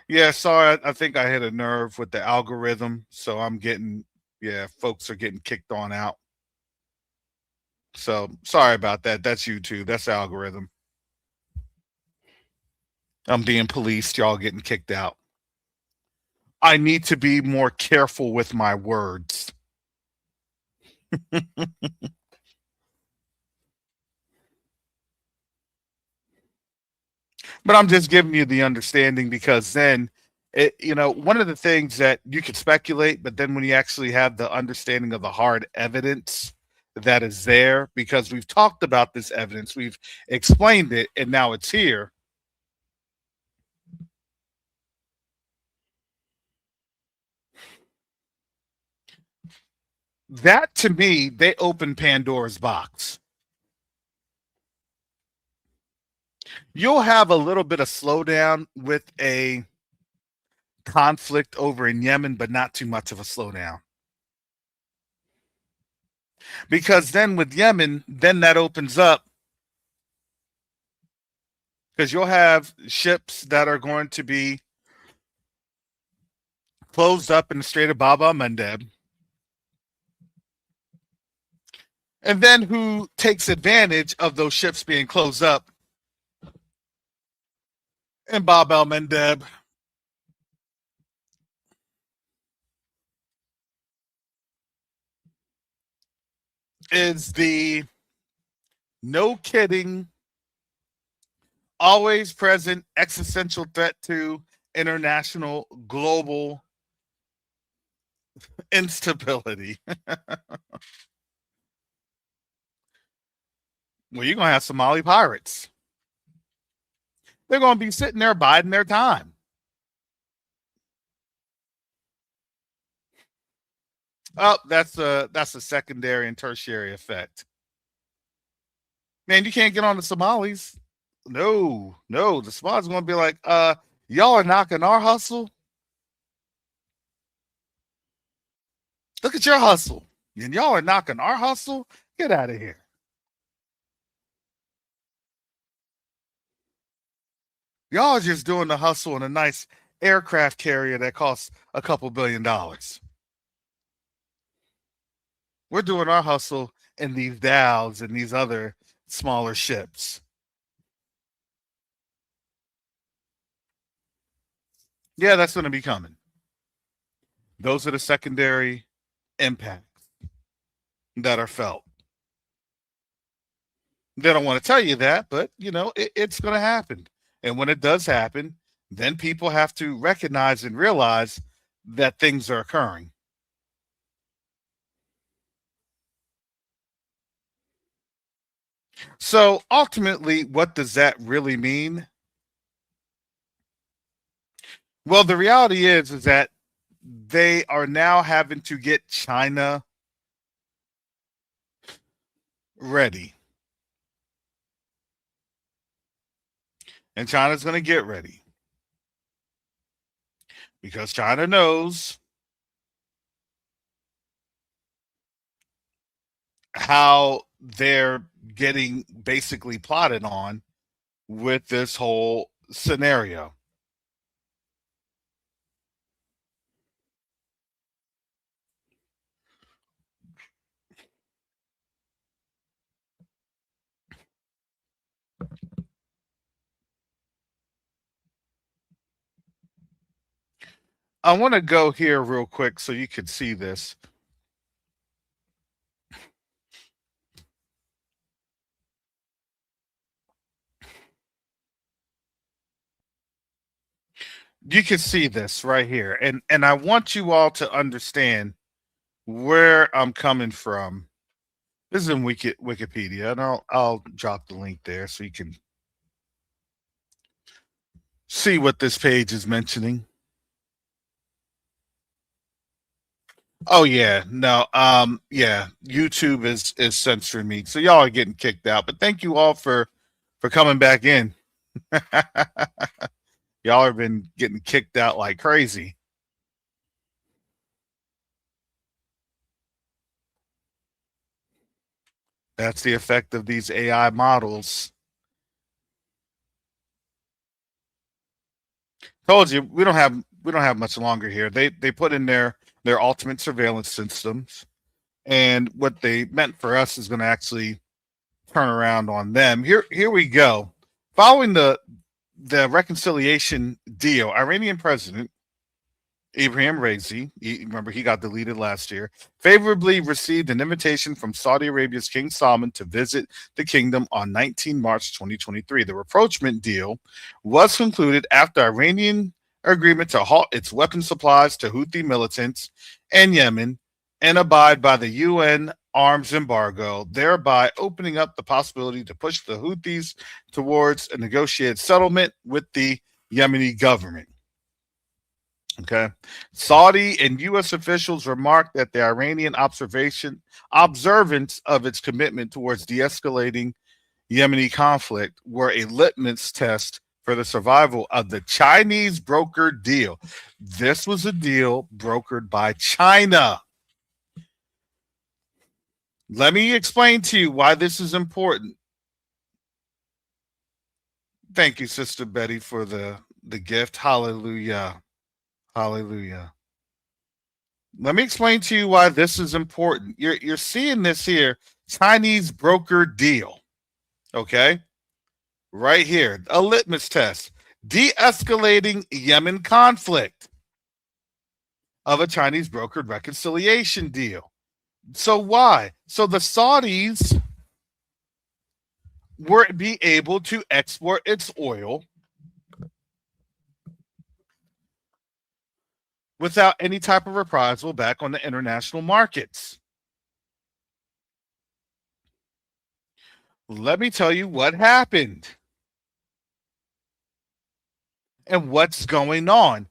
Yeah, sorry, I think I hit a nerve with the algorithm, so I'm getting yeah, folks are getting kicked on out. So sorry about that. That's YouTube. That's the algorithm. I'm being policed. Y'all getting kicked out. I need to be more careful with my words. But I'm just giving you the understanding because then one of the things that you could speculate, but then when you actually have the understanding of the hard evidence that is there, because we've talked about this evidence, we've explained it, and now it's here. That to me, they open Pandora's box. You'll have a little bit of slowdown with a conflict over in Yemen, but not too much of a slowdown. Because then with Yemen, then that opens up because you'll have ships that are going to be closed up in the Strait of Bab el-Mandeb. And then who takes advantage of those ships being closed up in Bab el-Mandeb? Is the no kidding, always present existential threat to international global instability. Well, you're going to have Somali pirates. They're going to be sitting there biding their time. Oh, that's a secondary and tertiary effect. Man, you can't get on the Somalis. No. The Somalis are going to be like, y'all are knocking our hustle. Look at your hustle. And y'all are knocking our hustle. Get out of here. Y'all are just doing the hustle in a nice aircraft carrier that costs a couple $1 billion. We're doing our hustle in these dhows and these other smaller ships. Yeah, that's going to be coming. Those are the secondary impacts that are felt. They don't want to tell you that, but it's going to happen. And when it does happen, then people have to recognize and realize that things are occurring. So ultimately, what does that really mean? Well, the reality is that they are now having to get China ready. And China's going to get ready because China knows how they're getting basically plotted on with this whole scenario. I want to go here real quick so you can see this. You can see this right here, and I want you all to understand where I'm coming from. This is in Wikipedia, and I'll drop the link there so you can see what this page is mentioning. Oh yeah, no, yeah, YouTube is censoring me, so y'all are getting kicked out. But thank you all for coming back in. Y'all have been getting kicked out like crazy. That's the effect of these AI models. Told you we don't have much longer here. They put in their ultimate surveillance systems, and what they meant for us is going to actually turn around on them. Here we go. Following the reconciliation deal, Iranian President Ibrahim Raisi, remember he got deleted last year, favorably received an invitation from Saudi Arabia's King Salman to visit the kingdom on 19 March 2023. The rapprochement deal was concluded after Iranian agreement to halt its weapon supplies to Houthi militants in Yemen and abide by the UN arms embargo, thereby opening up the possibility to push the Houthis towards a negotiated settlement with the Yemeni government. Okay. Saudi and U.S. officials remarked that the Iranian observance of its commitment towards de-escalating Yemeni conflict were a litmus test for the survival of the Chinese brokered deal. This was a deal brokered by China. Let me explain to you why this is important. Thank you, Sister Betty, for the gift. Hallelujah. Hallelujah. Let me explain to you why this is important. You're seeing this here, Chinese broker deal. Okay? Right here, a litmus test. De-escalating Yemen conflict of a Chinese brokered reconciliation deal. So why? So the Saudis were be able to export its oil without any type of reprisal back on the international markets. Let me tell you what happened and what's going on.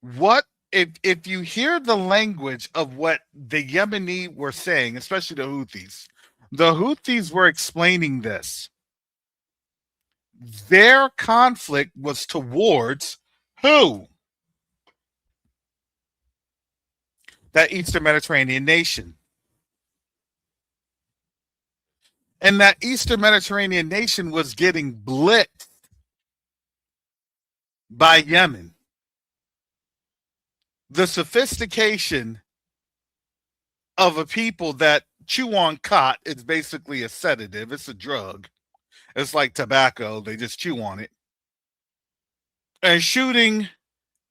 What if you hear the language of what the Yemeni were saying, especially the Houthis were explaining this. Their conflict was towards who? That Eastern Mediterranean nation. And that Eastern Mediterranean nation was getting blitzed by Yemen. The sophistication of a people that chew on khat is basically a sedative. It's a drug. It's like tobacco. They just chew on it. And shooting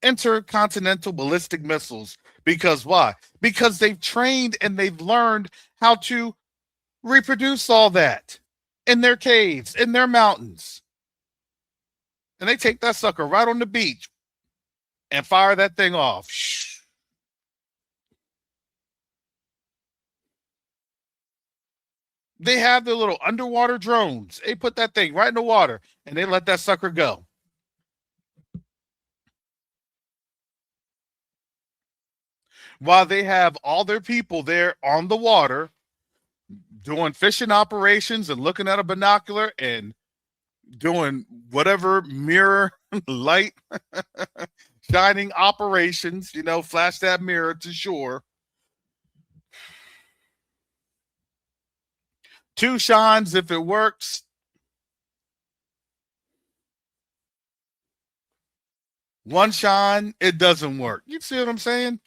intercontinental ballistic missiles. Because why? Because they've trained and they've learned how to reproduce all that in their caves, in their mountains. And they take that sucker right on the beach and fire that thing off. They have their little underwater drones. They put that thing right in the water and they let that sucker go. While they have all their people there on the water doing fishing operations and looking at a binocular and doing whatever mirror light shining operations, flash that mirror to shore. Two shines if it works. One shine, it doesn't work. You see what I'm saying?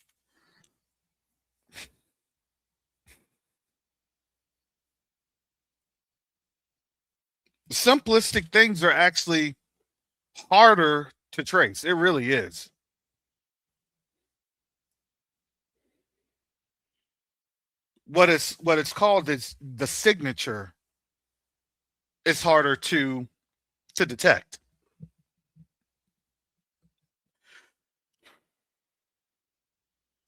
Simplistic things are actually harder to trace. It really is. What it's called is the signature is harder to detect.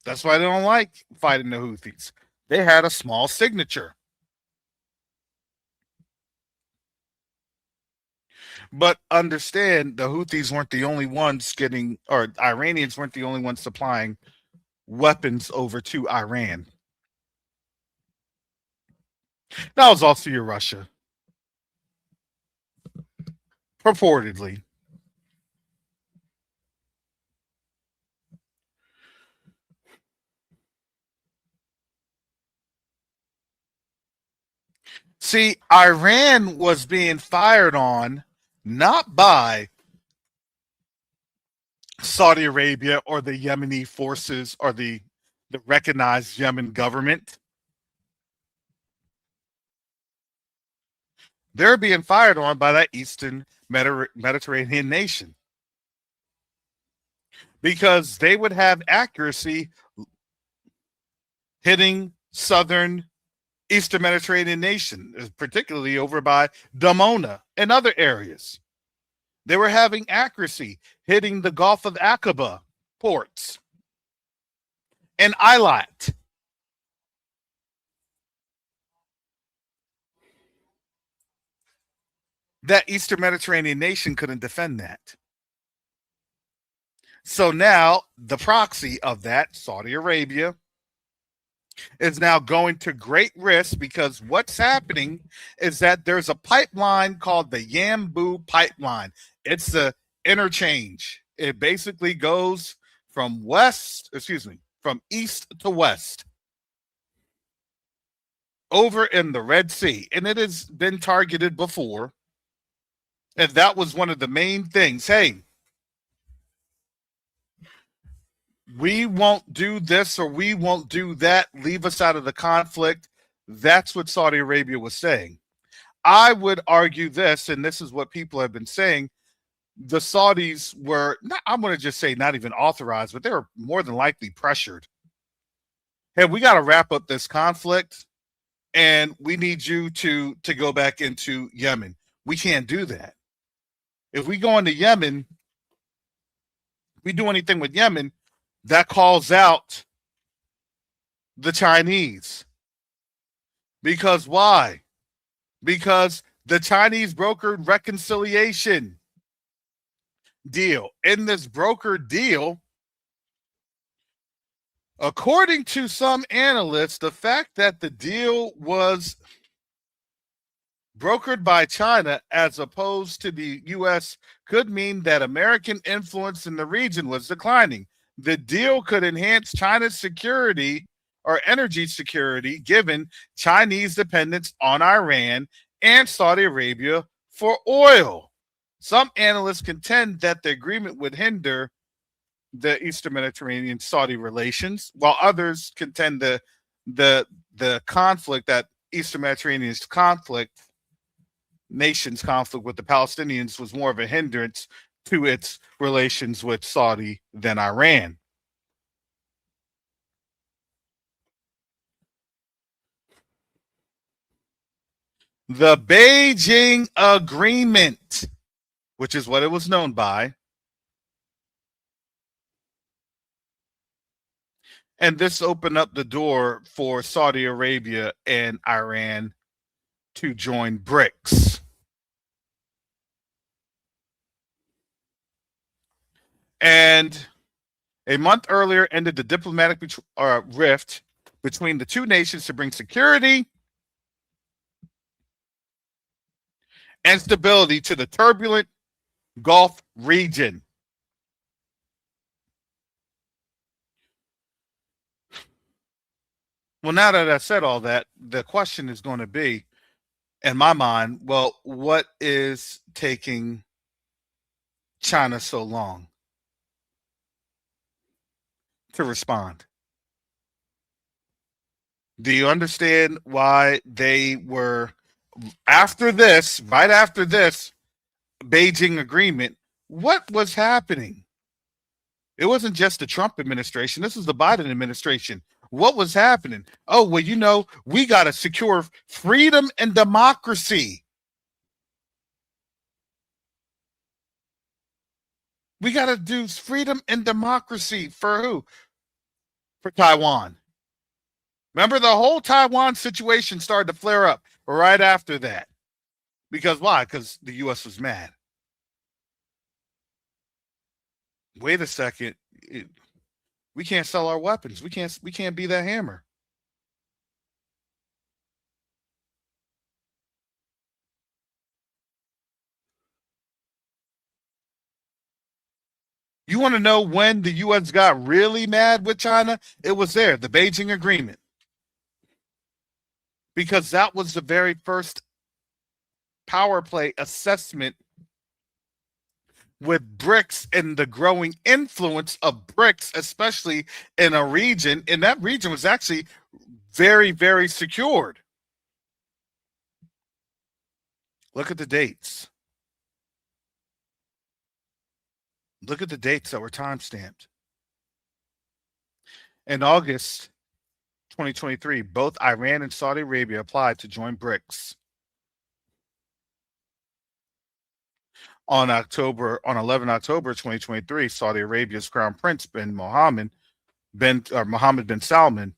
That's why they don't like fighting the Houthis. They had a small signature. But understand the Houthis weren't the only ones getting, or Iranians weren't the only ones supplying weapons over to Iran. That was also your Russia. Purportedly. See, Iran was being fired on not by Saudi Arabia or the Yemeni forces or the recognized Yemen government. They're being fired on by that Eastern Mediterranean nation because they would have accuracy hitting southern Eastern Mediterranean nation, particularly over by Damona and other areas. They were having accuracy hitting the Gulf of Aqaba ports and Eilat. That Eastern Mediterranean nation couldn't defend that. So now the proxy of that, Saudi Arabia, is now going to great risk because what's happening is that there's a pipeline called the Yanbu pipeline. It's the interchange. It basically goes from from east to west over in the Red Sea. And it has been targeted before. And that was one of the main things. Hey, we won't do this or we won't do that. Leave us out of the conflict. That's what Saudi Arabia was saying. I would argue this, and this is what people have been saying. The Saudis were, I'm going to just say not even authorized, but they were more than likely pressured. Hey, we got to wrap up this conflict and we need you to go back into Yemen. We can't do that. If we go into Yemen, we do anything with Yemen, that calls out the Chinese. Because why? Because the Chinese brokered reconciliation deal. In this brokered deal, according to some analysts, the fact that the deal was brokered by China as opposed to the U.S. could mean that American influence in the region was declining. The deal could enhance China's security or energy security given Chinese dependence on Iran and Saudi Arabia for oil. Some analysts contend that the agreement would hinder the Eastern Mediterranean Saudi relations, while others contend the conflict, that Eastern Mediterranean nation's conflict with the Palestinians, was more of a hindrance to its relations with Saudi than Iran. The Beijing Agreement, which is what it was known by, and this opened up the door for Saudi Arabia and Iran to join BRICS. And a month earlier ended the diplomatic rift between the two nations to bring security and stability to the turbulent Gulf region. Well, now that I said all that, the question is going to be, in my mind, well, what is taking China so long to respond? Do you understand why they were, after this, right after this Beijing agreement, what was happening? It wasn't just the Trump administration. This was the Biden administration. What was happening? Oh, well, we got to secure freedom and democracy. We got to do freedom and democracy for who? For Taiwan. Remember, the whole Taiwan situation started to flare up right after that. Because why? Because the U.S. was mad. Wait a second. We can't sell our weapons. We can't be that hammer. You want to know when the U.S. got really mad with China? It was there, the Beijing Agreement. because that was the very first power play assessment with BRICS and the growing influence of BRICS, especially in a region, and that region was actually very, very secured. Look at the dates. Look at the dates that were time-stamped. In August 2023, both Iran and Saudi Arabia applied to join BRICS. On 11 October 2023, Saudi Arabia's Crown Prince Mohammed bin Salman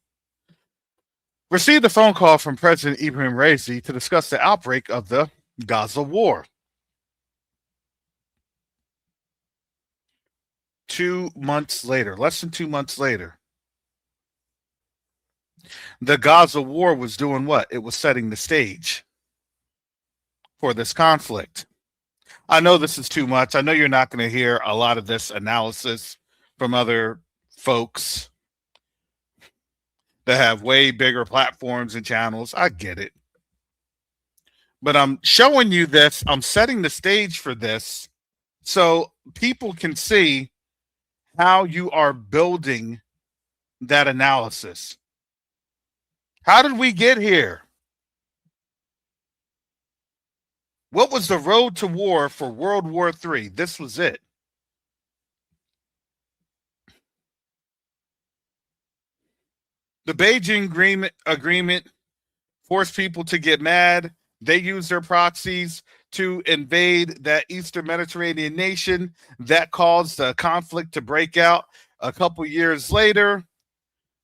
received a phone call from President Ibrahim Raisi to discuss the outbreak of the Gaza war. 2 months later, less than 2 months later, the Gaza war was doing what? It was setting the stage for this conflict. I know this is too much. I know you're not going to hear a lot of this analysis from other folks that have way bigger platforms and channels. I get it. But I'm showing you this. I'm setting the stage for this so people can see how you are building that analysis. How did we get here? What was the road to war for World War III? This was it. The Beijing agreement forced people to get mad. They used their proxies to invade that Eastern Mediterranean nation. That caused the conflict to break out. A couple years later,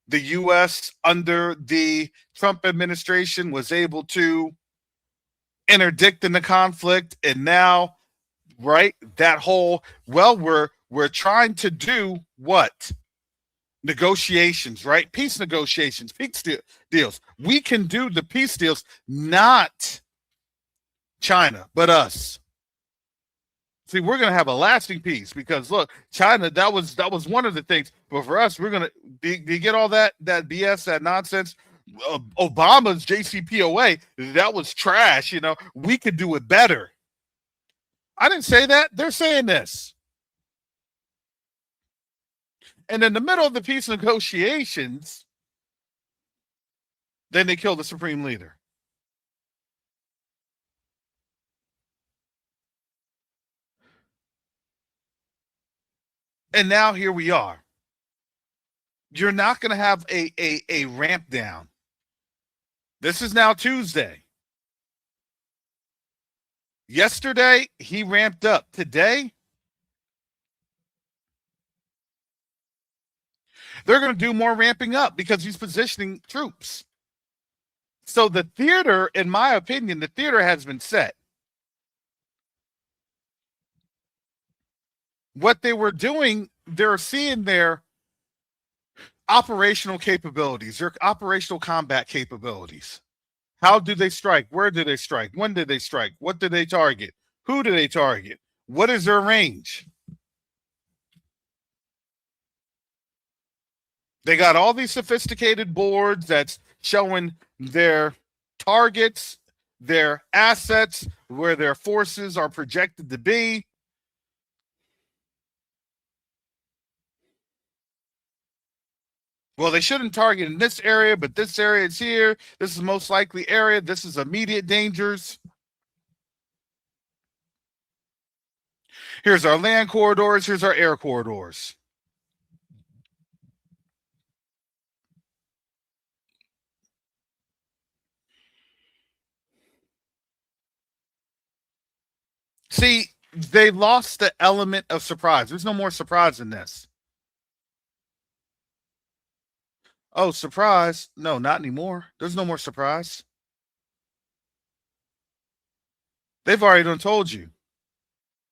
the U.S. under the Trump administration was able to interdict in the conflict, and now, right, that whole, well, we're trying to do what? Negotiations, right? Peace negotiations, peace deals. We can do the peace deals, not China, but us. See, we're going to have a lasting peace because look, China, that was one of the things. But for us, we're going to you get all that BS, that nonsense. Obama's JCPOA, that was trash. You know, we could do it better. I didn't say that. They're saying this. And in the middle of the peace negotiations, then they kill the supreme leader. And now here we are. You're not going to have a ramp down. This is now Tuesday. Yesterday, he ramped up. Today, they're going to do more ramping up because he's positioning troops. So the theater, in my opinion, the theater has been set. What they were doing, they're seeing their operational capabilities, their operational combat capabilities. How do they strike? Where do they strike? When did they strike? What do they target? Who do they target? What is their range? They got all these sophisticated boards that's showing their targets, their assets, where their forces are projected to be. Well, they shouldn't target in this area, but this area is here. This is most likely area. This is immediate dangers. Here's our land corridors. Here's our air corridors. See, they lost the element of surprise. There's no more surprise in this. Oh, surprise. No, not anymore. There's no more surprise. They've already done told you.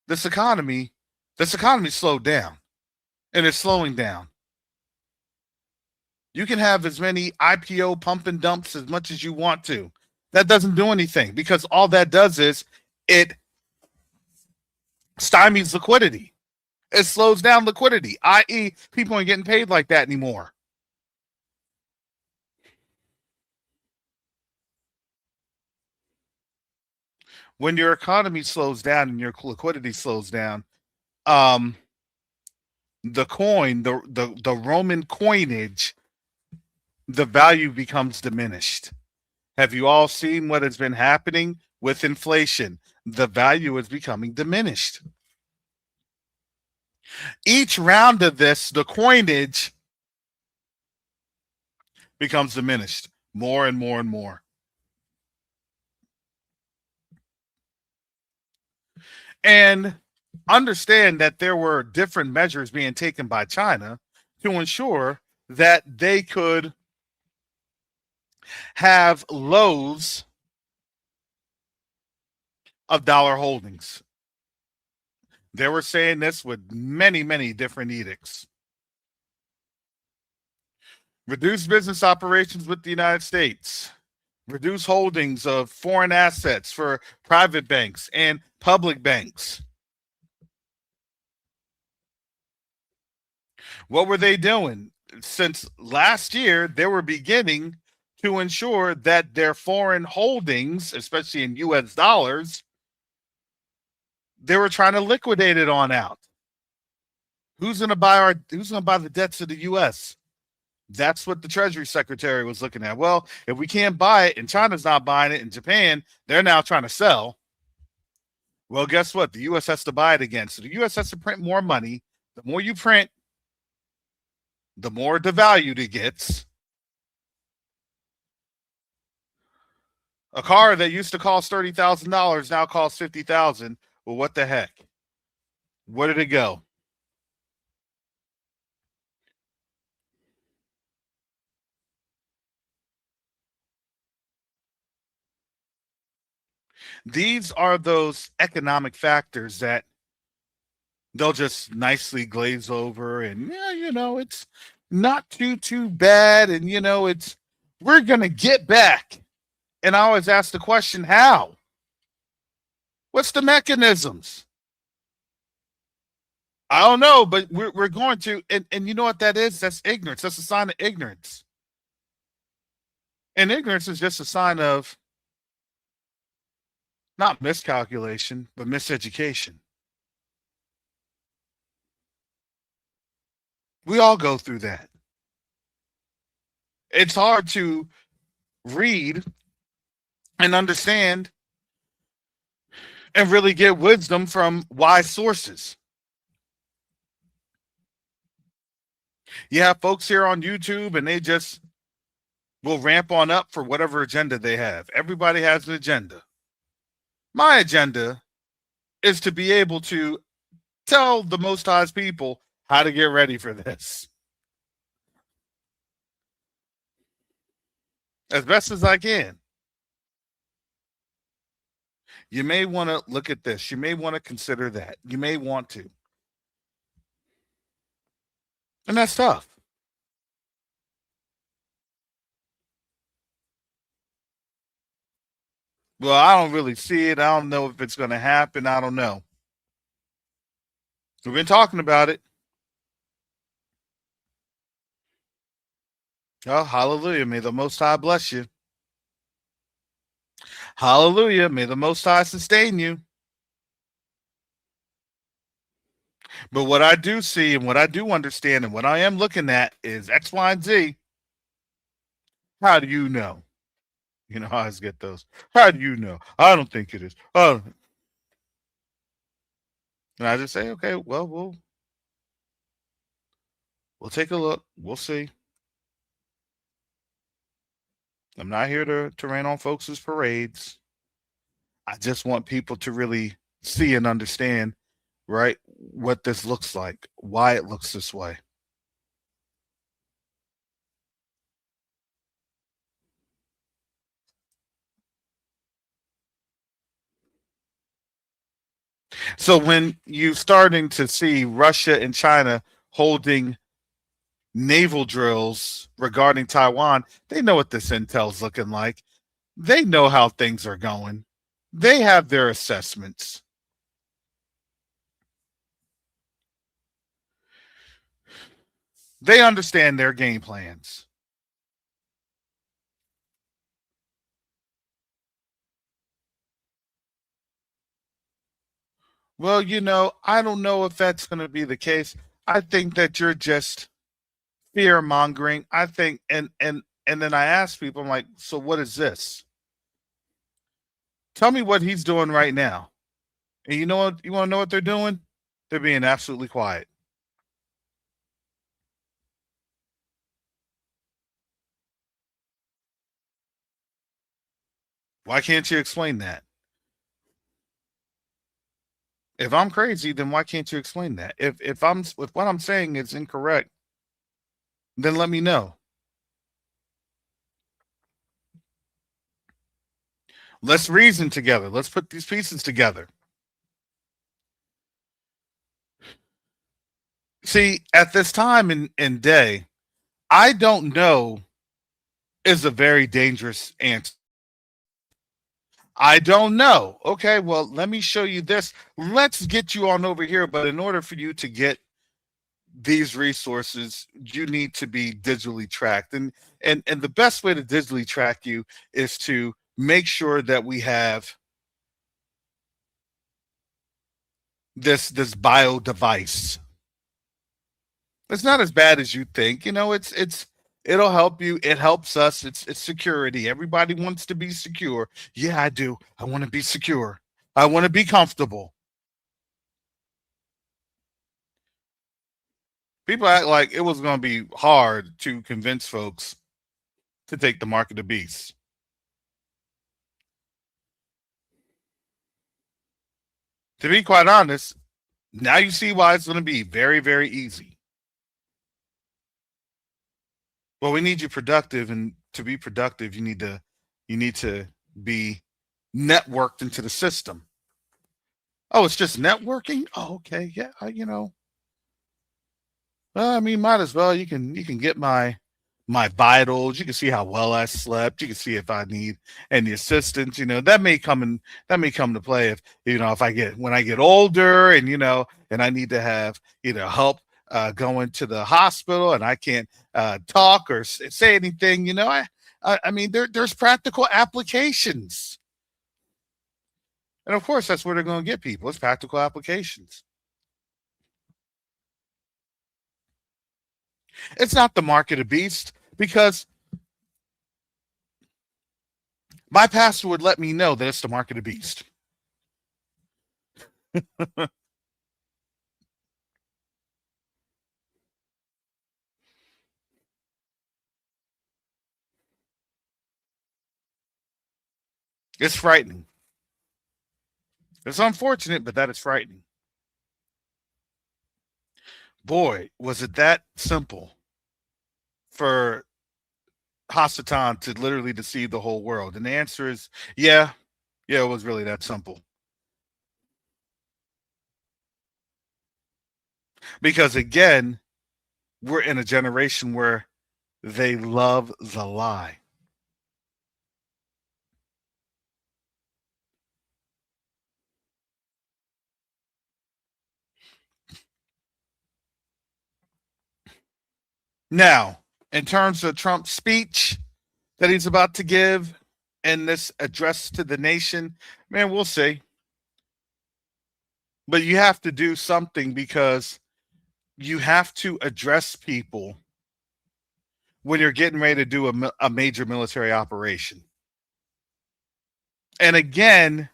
This economy slowed down. And it's slowing down. You can have as many IPO pump and dumps as much as you want to. That doesn't do anything because all that does is it stymies liquidity. It slows down liquidity, i.e., people aren't getting paid like that anymore. When your economy slows down and your liquidity slows down, um, the coin, the Roman coinage, the value becomes diminished. Have you all seen what has been happening with inflation? The value is becoming diminished. Each round of this, the coinage becomes diminished more and more and more. And understand that there were different measures being taken by China to ensure that they could have lows of dollar holdings. They were saying this with many, many different edicts. Reduce business operations with the United States. Reduce holdings of foreign assets for private banks and public banks. What were they doing? Since last year, they were beginning to ensure that their foreign holdings, especially in US dollars, they were trying to liquidate it on out. Who's going to buy the debts of the US? That's what the Treasury Secretary was looking at. Well, if we can't buy it and China's not buying it, and Japan, they're now trying to sell. Well, guess what? The US has to buy it again. So the US has to print more money. The more you print, the more devalued it gets. A car that used to cost $30,000 now costs $50,000. Well, what the heck? Where did it go? These are those economic factors that they'll just nicely glaze over, and yeah, it's not too bad, and we're gonna get back. And I always ask the question, how? What's the mechanisms? I don't know, but we're going to, and you know what that is? That's ignorance. That's a sign of ignorance. And ignorance is just a sign of not miscalculation, but miseducation. We all go through that. It's hard to read and understand and really get wisdom from wise sources. You have folks here on YouTube and they just will ramp on up for whatever agenda they have. Everybody has an agenda. My agenda is to be able to tell the Most High's people how to get ready for this as best as I can. You may want to look at this. You may want to consider that. You may want to. And that's tough. Well, I don't really see it. I don't know if it's going to happen. I don't know. We've been talking about it. Oh, hallelujah. May the Most High bless you. Hallelujah. May the Most High sustain you. But what I do see and what I do understand and what I am looking at is X, Y, and Z. How do you know? You know, I always get those. How do you know? I don't think it is. Oh. And I just say, okay, well, we'll take a look. We'll see. I'm not here to rain on folks' parades. I just want people to really see and understand, right, what this looks like, why it looks this way. So when you're starting to see Russia and China holding naval drills regarding Taiwan, they know what this intel's looking like. They know how things are going. They have their assessments. They understand their game plans. Well, I don't know if that's going to be the case. I think that you're just fear mongering. I think, and then I ask people, I'm like, so what is this? Tell me what he's doing right now. And you know what? You want to know what they're doing? They're being absolutely quiet. Why can't you explain that? If I'm crazy, then why can't you explain that? If what I'm saying is incorrect, then let me know. Let's reason together. Let's put these pieces together. See, at this time in day, I don't know is a very dangerous answer. I don't know. Okay, well, let me show you this. Let's get you on over here. But in order for you to get these resources, you need to be digitally tracked. And the best way to digitally track you is to make sure that we have this bio device. It's not as bad as you think. It'll help you. It helps us. It's security. Everybody wants to be secure. Yeah, I do. I want to be secure. I want to be comfortable. People act like it was going to be hard to convince folks to take the mark of the beast. To be quite honest, now you see why it's going to be very, very easy. Well, we need you productive, and to be productive, you need to be networked into the system. Oh, it's just networking. Oh, okay, yeah. Well, I mean, might as well. You can get my vitals. You can see how well I slept. You can see if I need any assistance. That may come to play if I get when I get older and I need to have help going to the hospital and I can't talk or say anything. I mean there's practical applications, and of course that's where they're going to get people. It's practical applications. It's not the mark of the beast because my pastor would let me know that it's the mark of the beast. It's frightening. It's unfortunate, but that is frightening. Boy, was it that simple for Hasatan to literally deceive the whole world? And the answer is yeah, yeah, it was really that simple. Because again, we're in a generation where they love the lie. Now, in terms of Trump's speech that he's about to give and this address to the nation, man, we'll see. But you have to do something because you have to address people when you're getting ready to do a major military operation. And again,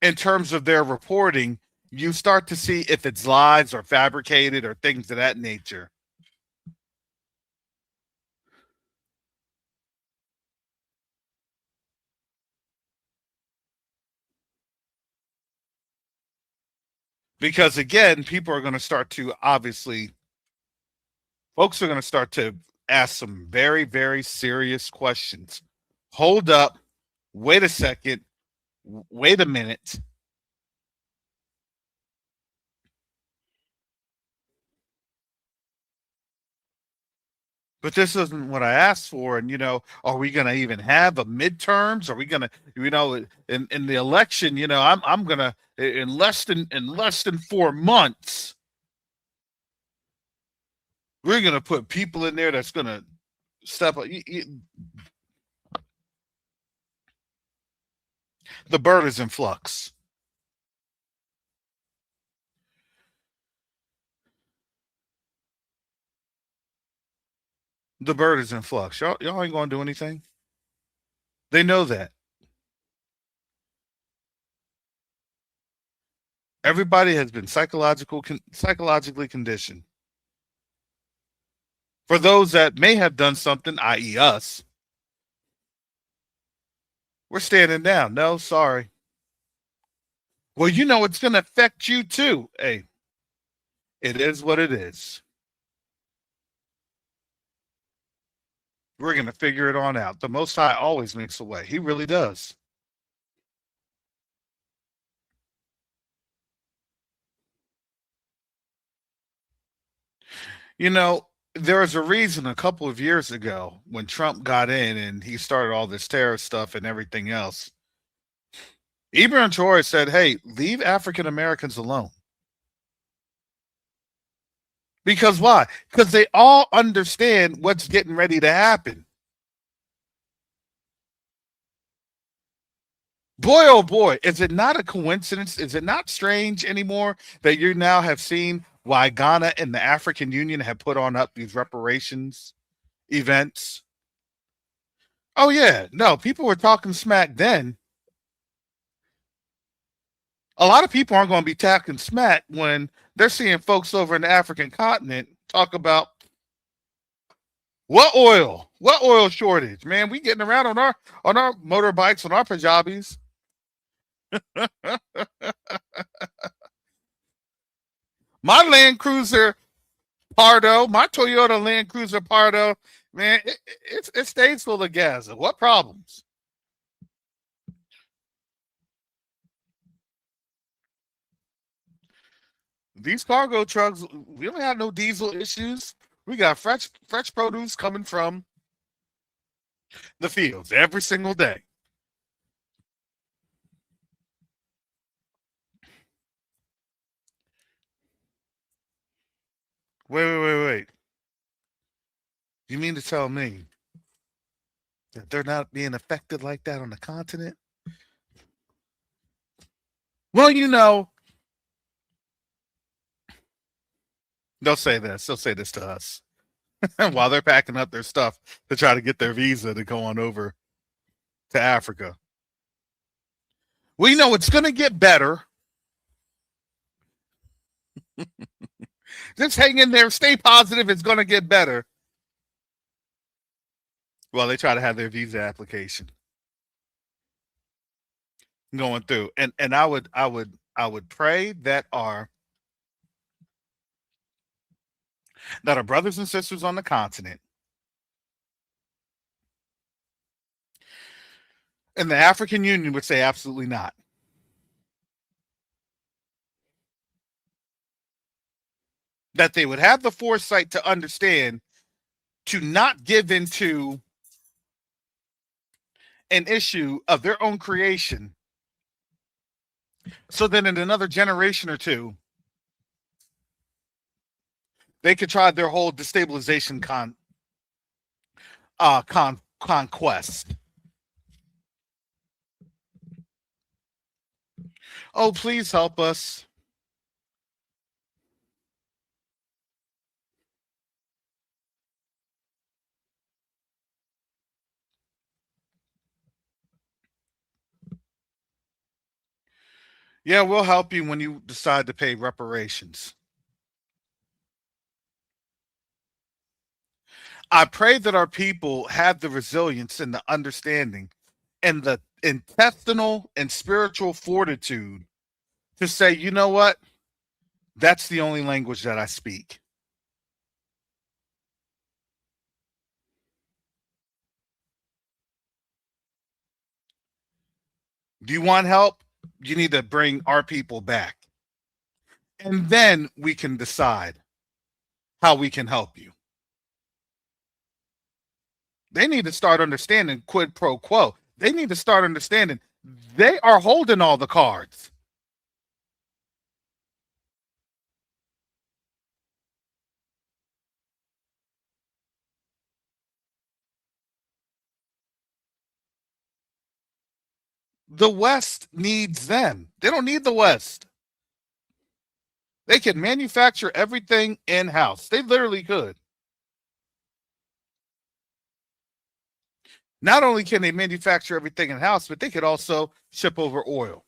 in terms of their reporting, you start to see if it's lies or fabricated or things of that nature. Because again, people are going to start to obviously, folks are going to start to ask some very, very serious questions. Hold up. Wait a second. Wait a minute. But this isn't what I asked for. And are we going to even have a midterms? Are we going to, in the election? I'm going to in less than 4 months, we're going to put people in there that's going to step up. The bird is in flux. The bird is in flux. Y'all ain't going to do anything. They know that. Everybody has been psychologically conditioned. For those that may have done something, i.e., us, we're standing down. No, sorry. Well, it's going to affect you too. Hey, it is what it is. We're going to figure it on out. The Most High always makes a way. He really does. You know, there was a reason a couple of years ago when Trump got in and he started all this terror stuff and everything else. Ibram Torres said, hey, leave African Americans alone. Because why? Because they all understand what's getting ready to happen. Boy, oh boy, is it not a coincidence? Is it not strange anymore that you now have seen why Ghana and the African Union have put on up these reparations events? Oh, yeah. No, people were talking smack then. A lot of people aren't going to be talking smack when they're seeing folks over in the African continent talk about what oil shortage, man. We getting around on our motorbikes, on our Punjabis. My Land Cruiser Pardo, my Toyota Land Cruiser Pardo, man, it stays full of gas. What problems? These cargo trucks, we don't have no diesel issues. We got fresh produce coming from the fields every single day. Wait. You mean to tell me that they're not being affected like that on the continent? Well, they'll say this. They'll say this to us while they're packing up their stuff to try to get their visa to go on over to Africa. Well, it's going to get better. Just hang in there. Stay positive. It's going to get better. Well, they try to have their visa application going through, and I would pray that our brothers and sisters on the continent and the African Union would say absolutely not. That they would have the foresight to understand to not give into an issue of their own creation. So then in another generation or two, they could try their whole destabilization conquest. Oh, please help us. Yeah, we'll help you when you decide to pay reparations. I pray that our people have the resilience and the understanding and the intestinal and spiritual fortitude to say, you know what? That's the only language that I speak. Do you want help? You need to bring our people back. And then we can decide how we can help you. They need to start understanding quid pro quo. They need to start understanding they are holding all the cards. The West needs them. They don't need the West. They can manufacture everything in-house. They literally could. Not only can they manufacture everything in house, but they could also ship over oil.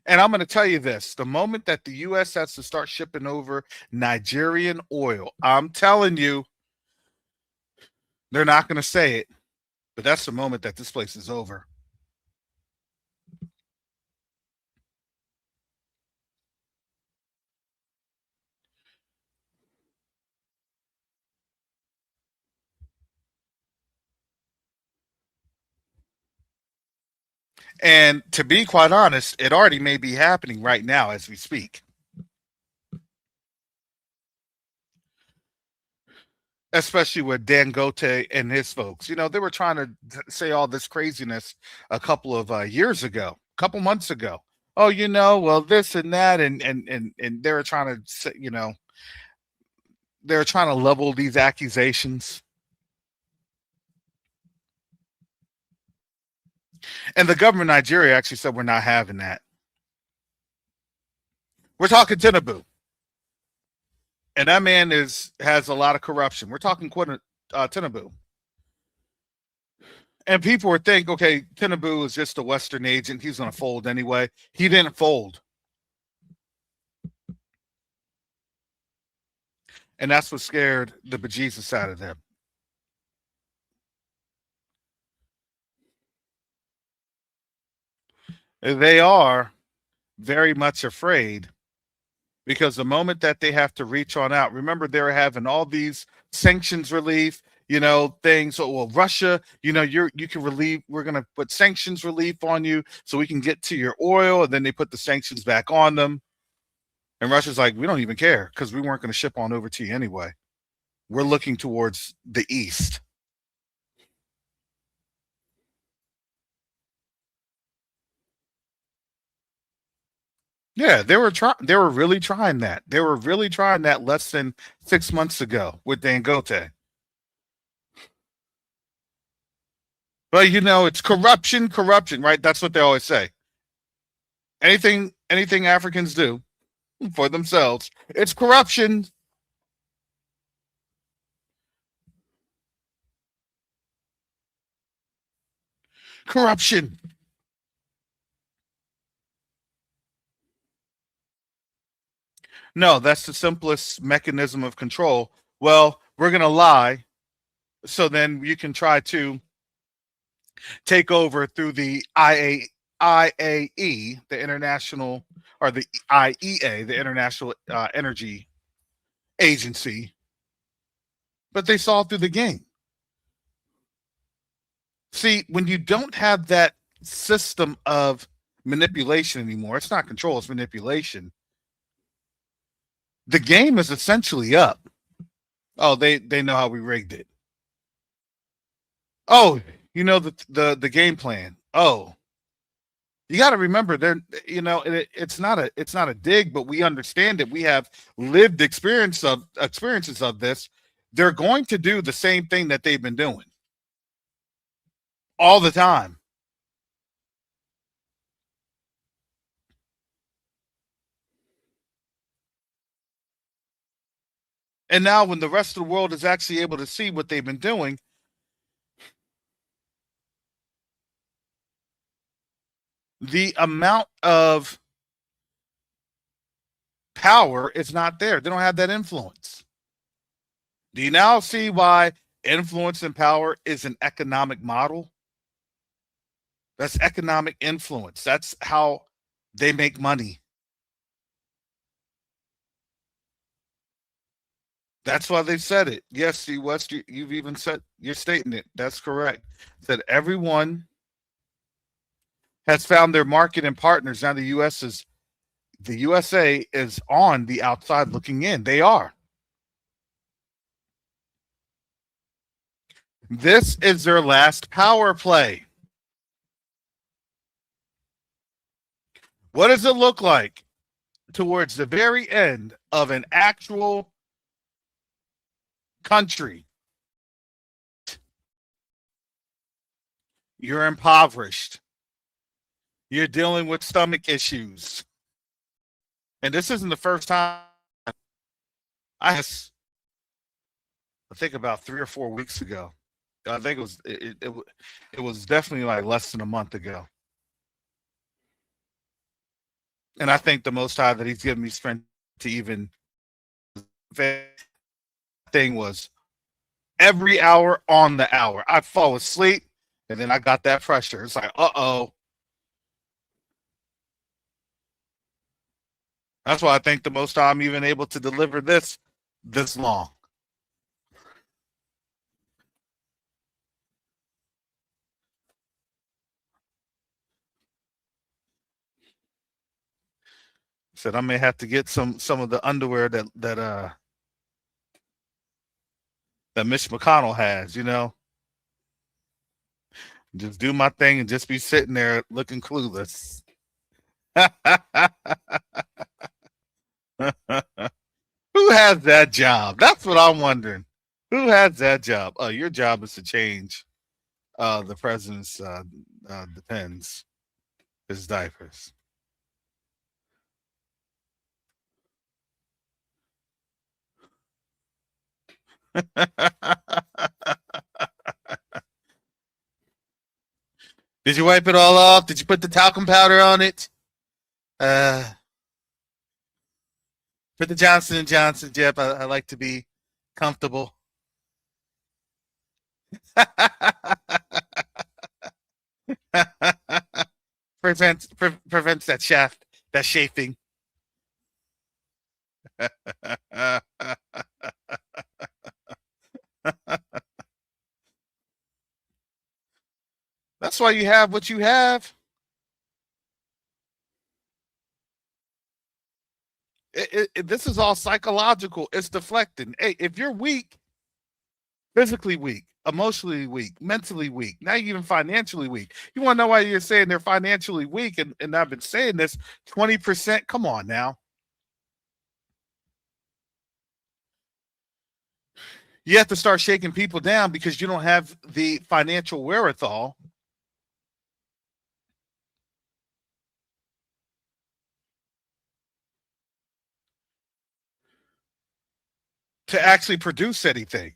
And I'm going to tell you this, the moment that the U.S. has to start shipping over Nigerian oil, I'm telling you, they're not going to say it, but that's the moment that this place is over. And to be quite honest, it already may be happening right now as we speak. Especially with Dangote and his folks. You know, they were trying to say all this craziness a couple of years ago, a couple months ago. Oh, you know, well, this and that, and they were trying to say, you know, they're trying to level these accusations. And the government of Nigeria actually said we're not having that. We're talking Tinubu, and that man has a lot of corruption. We're talking Tinubu. And people would think, okay, Tinubu is just a Western agent. He's going to fold anyway. He didn't fold. And that's what scared the bejesus out of them. They are very much afraid because the moment that they have to reach on out, remember they're having all these sanctions relief, you know, things. So, well, Russia, you know, you can relieve. We're going to put sanctions relief on you so we can get to your oil, and then they put the sanctions back on them. And Russia's like, we don't even care because we weren't going to ship on over to you anyway. We're looking towards the east. Yeah, they were trying. They were really trying that. They were really trying that less than 6 months ago with Dangote. But you know, it's corruption, corruption, right? That's what they always say. Anything Africans do for themselves, it's corruption. Corruption. No, that's the simplest mechanism of control. Well, we're gonna lie, so then you can try to take over through the IAE, the international, or the IEA, the International Energy Agency, but they saw through the game. See, when you don't have that system of manipulation anymore, it's not control, it's manipulation. The game is essentially up. Oh, they know how we rigged it. Oh, you know the game plan. Oh, you got to remember there. You know, it's not a dig, but we understand that we have lived experiences of this. They're going to do the same thing that they've been doing all the time. And now, when the rest of the world is actually able to see what they've been doing, the amount of power is not there. They don't have that influence. Do you now see why influence and power is an economic model? That's economic influence. That's how they make money. That's why they said it. Yes, see, West, you've even said you're stating it. That's correct. That everyone has found their market and partners. Now the USA is on the outside looking in. They are. This is their last power play. What does it look like towards the very end of an actual country? You're impoverished. You're dealing with stomach issues. And this isn't the first time I I think about 3 or 4 weeks ago. I think it was definitely like less than a month ago. And I think the Most High that He's given me strength to even thing was every hour on the hour. I'd fall asleep, and then I got that pressure. It's like, uh-oh. That's why I think the Most High I'm even able to deliver this long. Said I may have to get some of the underwear that Mitch McConnell has, Just do my thing and just be sitting there looking clueless. Who has that job? That's what I'm wondering. Who has that job? Oh, your job is to change the president's depends his diapers. Did you wipe it all off? Did you put the talcum powder on it? Put the Johnson and Johnson, Jep. I like to be comfortable. Prevents that chafing. That's why you have what you have. This is all psychological. It's deflecting. Hey, if you're weak, physically weak, emotionally weak, mentally weak, not even financially weak. You want to know why you're saying they're financially weak? And I've been saying this 20%. Come on now. You have to start shaking people down because you don't have the financial wherewithal to actually produce anything.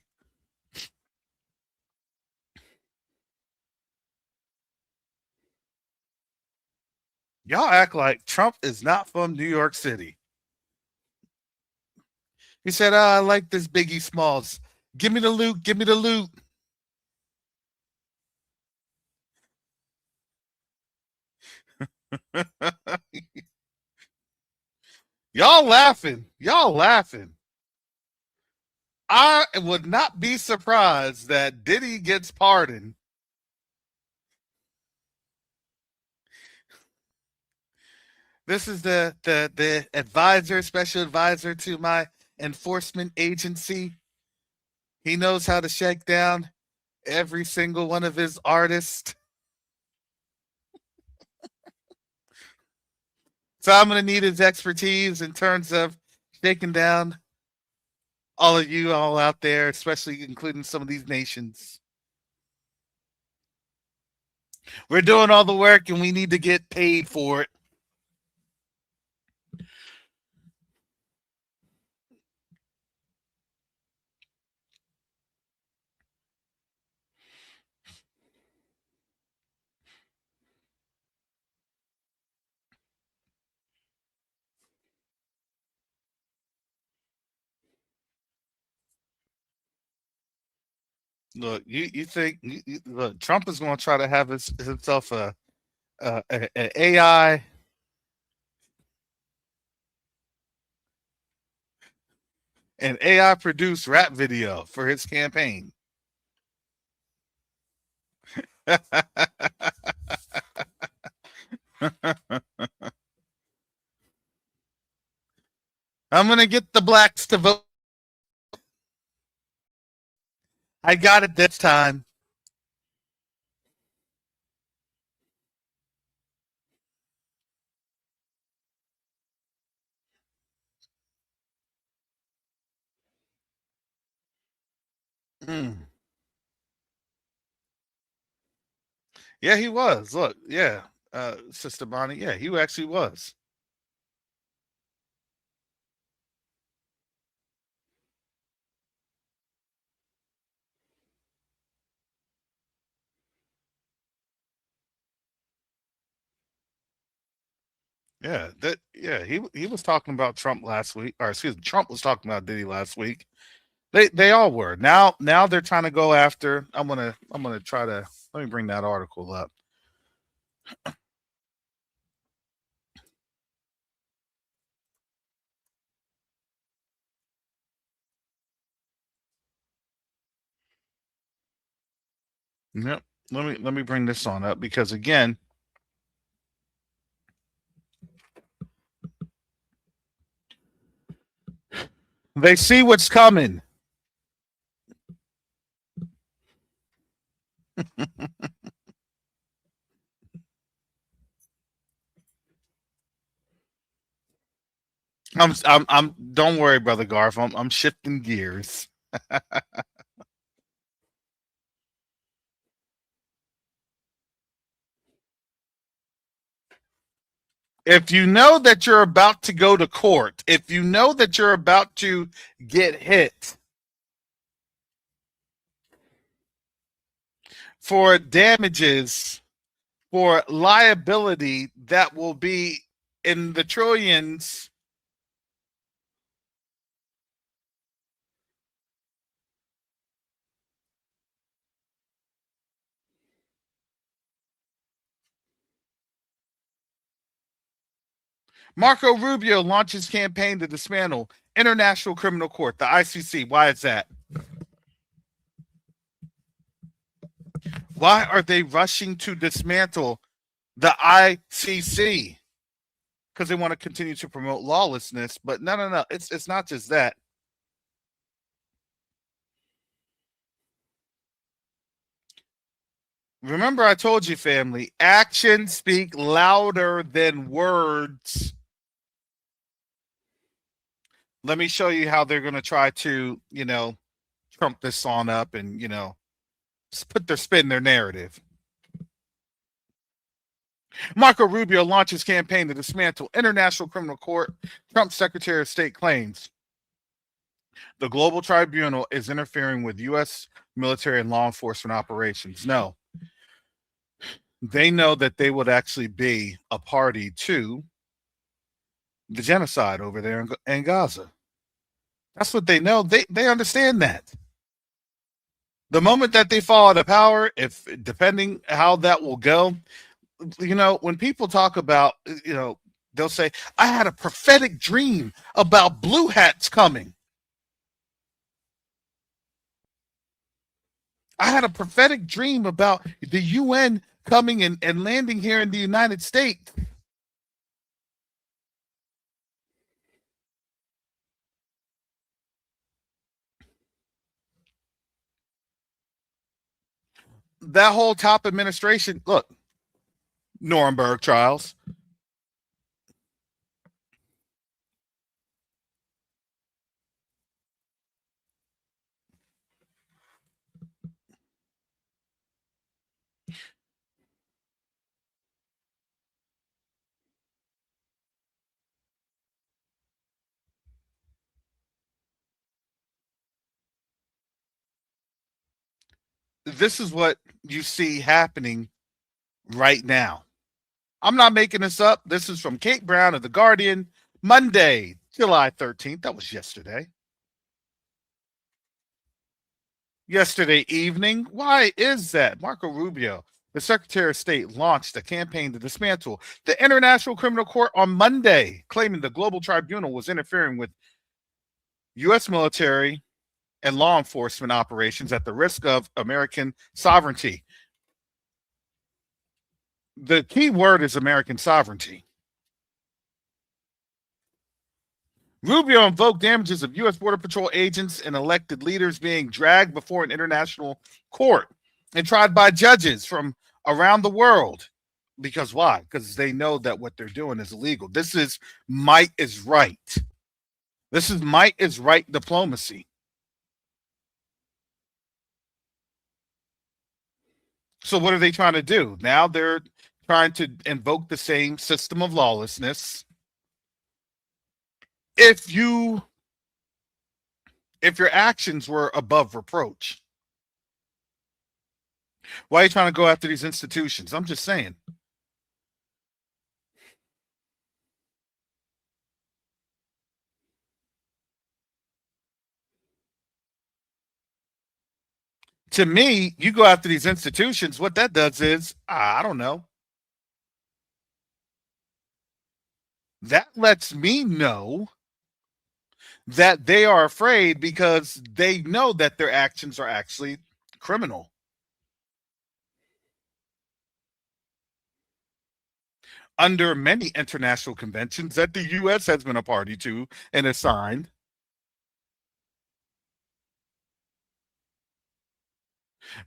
Y'all act like Trump is not from New York City. He said, I like this Biggie Smalls. Give me the loot. Give me the loot. Y'all laughing. Y'all laughing. I would not be surprised that Diddy gets pardoned. This is the advisor, special advisor to my enforcement agency. He knows how to shake down every single one of his artists. So I'm going to need his expertise in terms of shaking down all of you all out there, especially including some of these nations. We're doing all the work and we need to get paid for it. Look, you think look, Trump is going to try to have himself a AI an AI produced rap video for his campaign. I'm going to get the blacks to vote. I got it this time. Mm. Yeah, he was. Look, yeah, Sister Bonnie. Yeah, he actually was. He was talking about Trump last week, or excuse me, Trump was talking about Diddy last week. They all were. Now they're trying to go after. I'm gonna try to let me bring that article up. Yep. Let me bring this on up because again, they see what's coming. I'm don't worry, brother Garf. I'm shifting gears. If you know that you're about to go to court, if you know that you're about to get hit for damages, for liability that will be in the trillions, Marco Rubio launches campaign to dismantle International Criminal Court, the ICC. Why is that? Why are they rushing to dismantle the ICC? Because they want to continue to promote lawlessness. But no. It's not just that. Remember, I told you, family, actions speak louder than words. Let me show you how they're going to try to, trump this on up and, put their spin in their narrative. Marco Rubio launches campaign to dismantle International Criminal Court. Trump's Secretary of State claims the global tribunal is interfering with U.S. military and law enforcement operations. No, they know that they would actually be a party to the genocide over there in Gaza. That's what they know. They understand that. The moment that they fall out of power, if depending how that will go, when people talk about, they'll say, I had a prophetic dream about blue hats coming. I had a prophetic dream about the UN coming and landing here in the United States. That whole top administration, look, Nuremberg trials. This is what you see happening right now. I'm not making this up. This is from Kate Brown of The Guardian, Monday, July 13th. That was yesterday. Yesterday evening. Why is that? Marco Rubio, the Secretary of State, launched a campaign to dismantle the International Criminal Court on Monday, claiming the global tribunal was interfering with U.S. military and law enforcement operations at the risk of American sovereignty. The key word is American sovereignty. Rubio invoked damages of U.S. Border Patrol agents and elected leaders being dragged before an international court and tried by judges from around the world. Because why? Because they know that what they're doing is illegal. This is might is right. This is might is right diplomacy. So what are they trying to do? Now they're trying to invoke the same system of lawlessness. If your actions were above reproach, why are you trying to go after these institutions? I'm just saying. To me, you go after these institutions, what that does is, I don't know, that lets me know that they are afraid because they know that their actions are actually criminal. Under many international conventions that the U.S. has been a party to and has signed.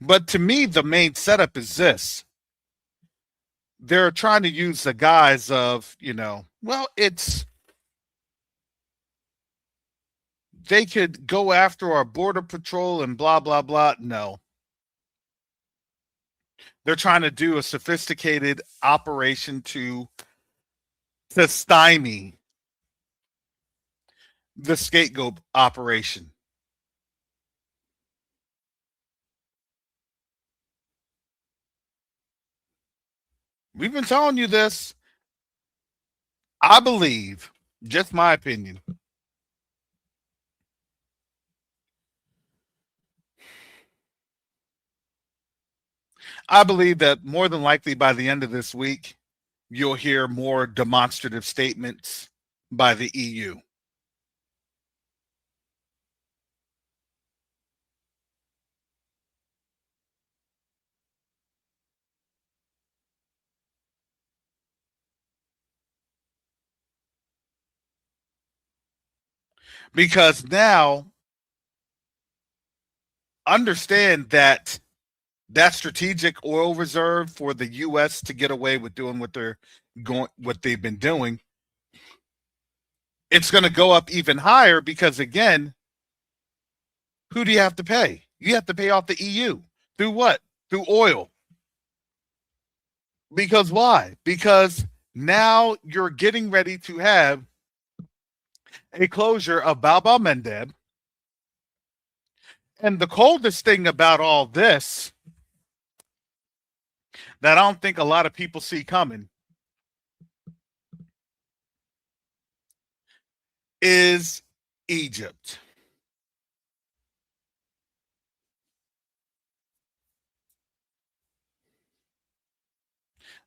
But to me, the main setup is this. They're trying to use the guise of, well, they could go after our border patrol and blah, blah, blah. No. They're trying to do a sophisticated operation to stymie the scapegoat operation. We've been telling you this. I believe, just my opinion, I believe that more than likely by the end of this week, you'll hear more demonstrative statements by the EU. Because now, understand that strategic oil reserve for the U.S. to get away with doing what they've been doing, it's going to go up even higher because, again, who do you have to pay? You have to pay off the EU. Through what? Through oil. Because why? Because now you're getting ready to have a closure of Bab al-Mandeb. And the coldest thing about all this that I don't think a lot of people see coming is Egypt.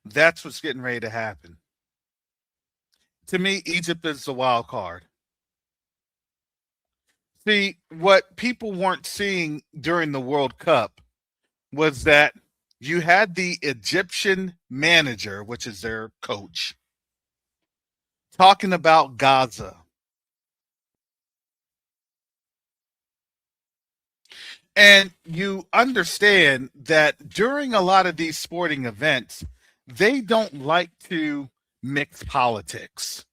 That's what's getting ready to happen. To me, Egypt is the wild card. See, what people weren't seeing during the World Cup was that you had the Egyptian manager, which is their coach, talking about Gaza. And you understand that during a lot of these sporting events, they don't like to mix politics.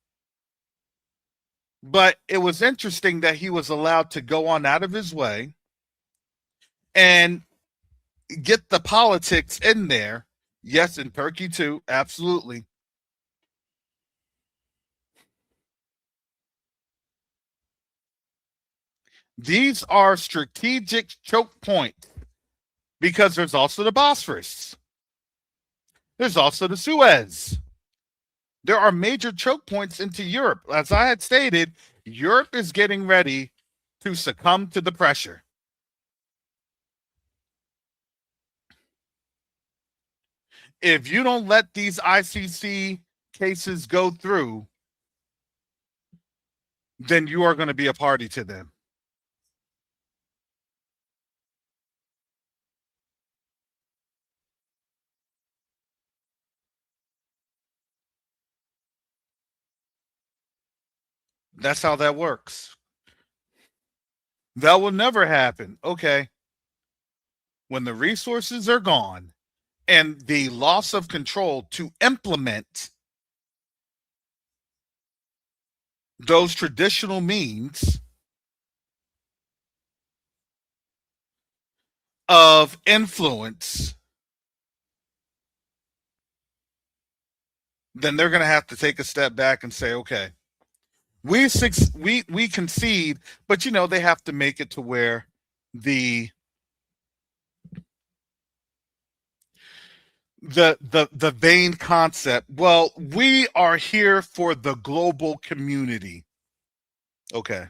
But it was interesting that he was allowed to go on out of his way and get the politics in there. Yes, in Turkey too, absolutely. These are strategic choke points because there's also the Bosphorus. There's also the Suez. There are major choke points into Europe. As I had stated, Europe is getting ready to succumb to the pressure. If you don't let these ICC cases go through, then you are going to be a party to them. That's how that works. That will never happen. Okay. When the resources are gone and the loss of control to implement those traditional means of influence, then they're going to have to take a step back and say, okay, we concede, but they have to make it to where the vain concept, well, we are here for the global community. Okay.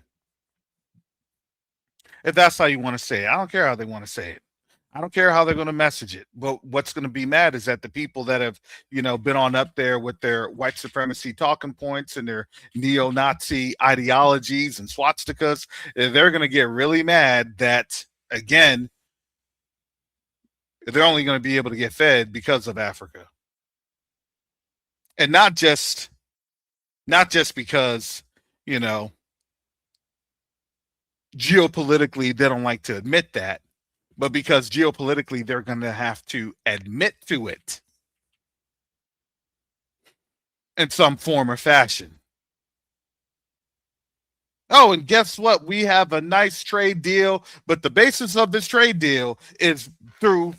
If that's how you want to say it, I don't care how they want to say it. I don't care how they're going to message it. But what's going to be mad is that the people that have, been on up there with their white supremacy talking points and their neo-Nazi ideologies and swastikas, they're going to get really mad that, again, they're only going to be able to get fed because of Africa. And not just because, you know, geopolitically they don't like to admit that, but because geopolitically they're going to have to admit to it in some form or fashion. Oh, and guess what? We have a nice trade deal, but the basis of this trade deal is through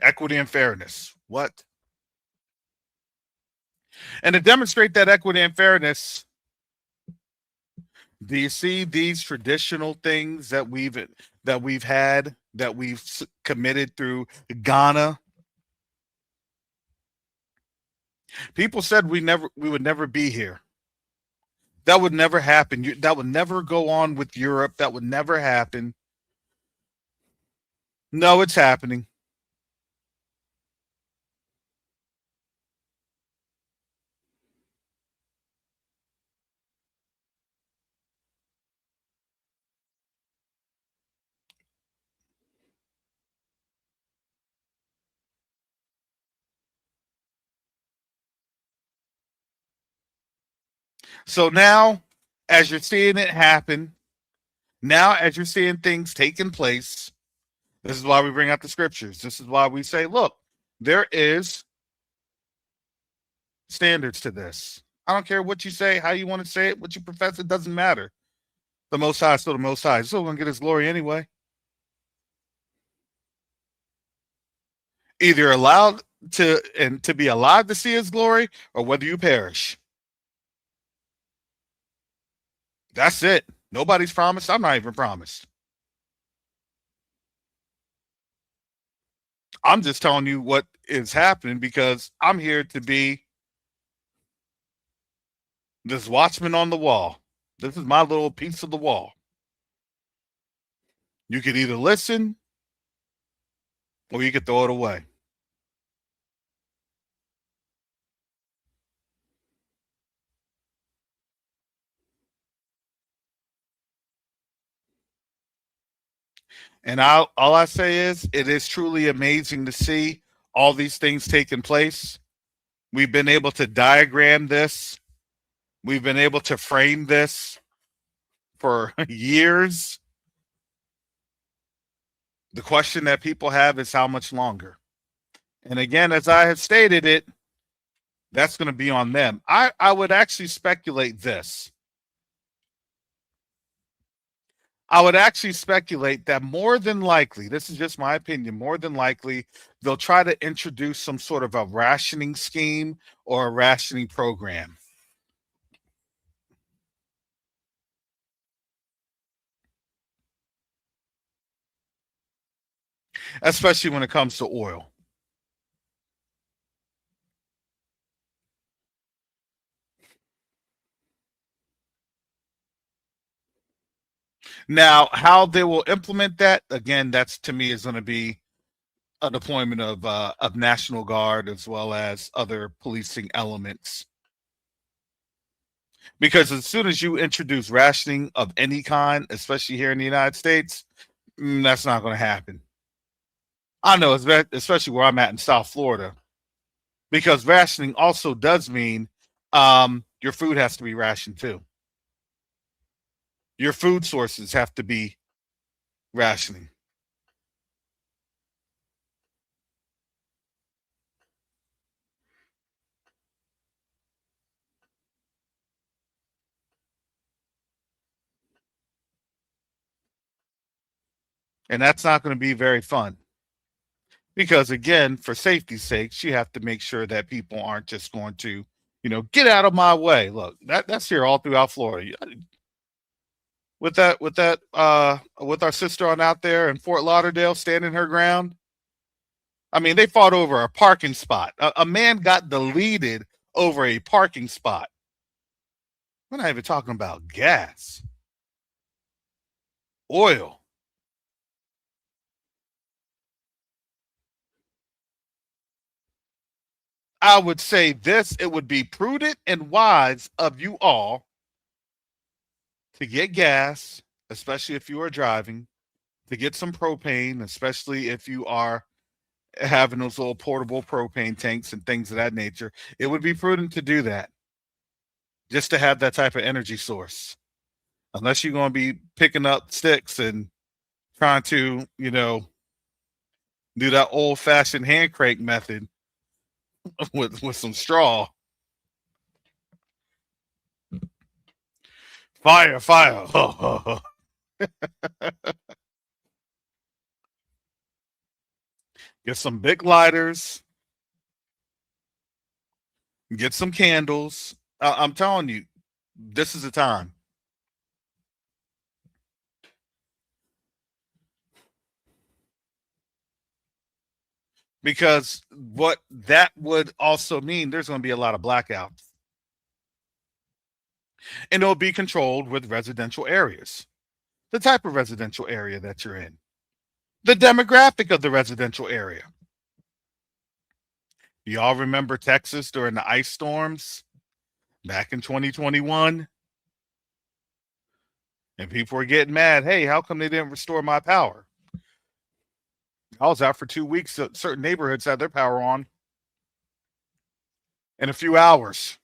equity and fairness. What? And to demonstrate that equity and fairness, do you see these traditional things that we've committed through Ghana? People said we would never be here. That would never happen. That would never go on with Europe. That would never happen. No, it's happening. So now, as you're seeing it happen, now as you're seeing things taking place, this is why we bring out the scriptures. This is why we say, look, there is standards to this. I don't care what you say, how you want to say it, what you profess, it doesn't matter. The Most High is still the Most High. He's still going to get his glory anyway. Either allowed to be alive to see his glory, or whether you perish. That's it. Nobody's promised. I'm not even promised. I'm just telling you what is happening because I'm here to be this watchman on the wall. This is my little piece of the wall. You could either listen or you could throw it away. And all I say is, it is truly amazing to see all these things taking place. We've been able to diagram this. We've been able to frame this for years. The question that people have is how much longer? And again, as I have stated it, that's going to be on them. I would actually speculate this. I would actually speculate that more than likely, this is just my opinion, more than likely, they'll try to introduce some sort of a rationing scheme or a rationing program. Especially when it comes to oil. Now, how they will implement that, again, that's to me is going to be a deployment of National Guard as well as other policing elements. Because as soon as you introduce rationing of any kind, especially here in the United States, that's not going to happen. I know, especially where I'm at in South Florida, because rationing also does mean your food has to be rationed too. Your food sources have to be rationing. And that's not going to be very fun. Because again, for safety's sake, you have to make sure that people aren't just going to, get out of my way. Look, that's here all throughout Florida. With our sister on out there in Fort Lauderdale standing her ground. I mean, they fought over a parking spot. A man got deleted over a parking spot. We're not even talking about gas, oil. I would say this: it would be prudent and wise of you all to get gas, especially if you are driving, to get some propane, especially if you are having those little portable propane tanks and things of that nature. It would be prudent to do that just to have that type of energy source. Unless you're going to be picking up sticks and trying to, do that old fashioned hand crank method with some straw. Fire, fire. Get some big lighters, get some candles. I'm telling you, this is the time. Because what that would also mean, there's going to be a lot of blackouts. And it'll be controlled with residential areas, the type of residential area that you're in, the demographic of the residential area. Y'all remember Texas during the ice storms back in 2021? And people were getting mad. Hey, how come they didn't restore my power? I was out for 2 weeks. Certain neighborhoods had their power on in a few hours.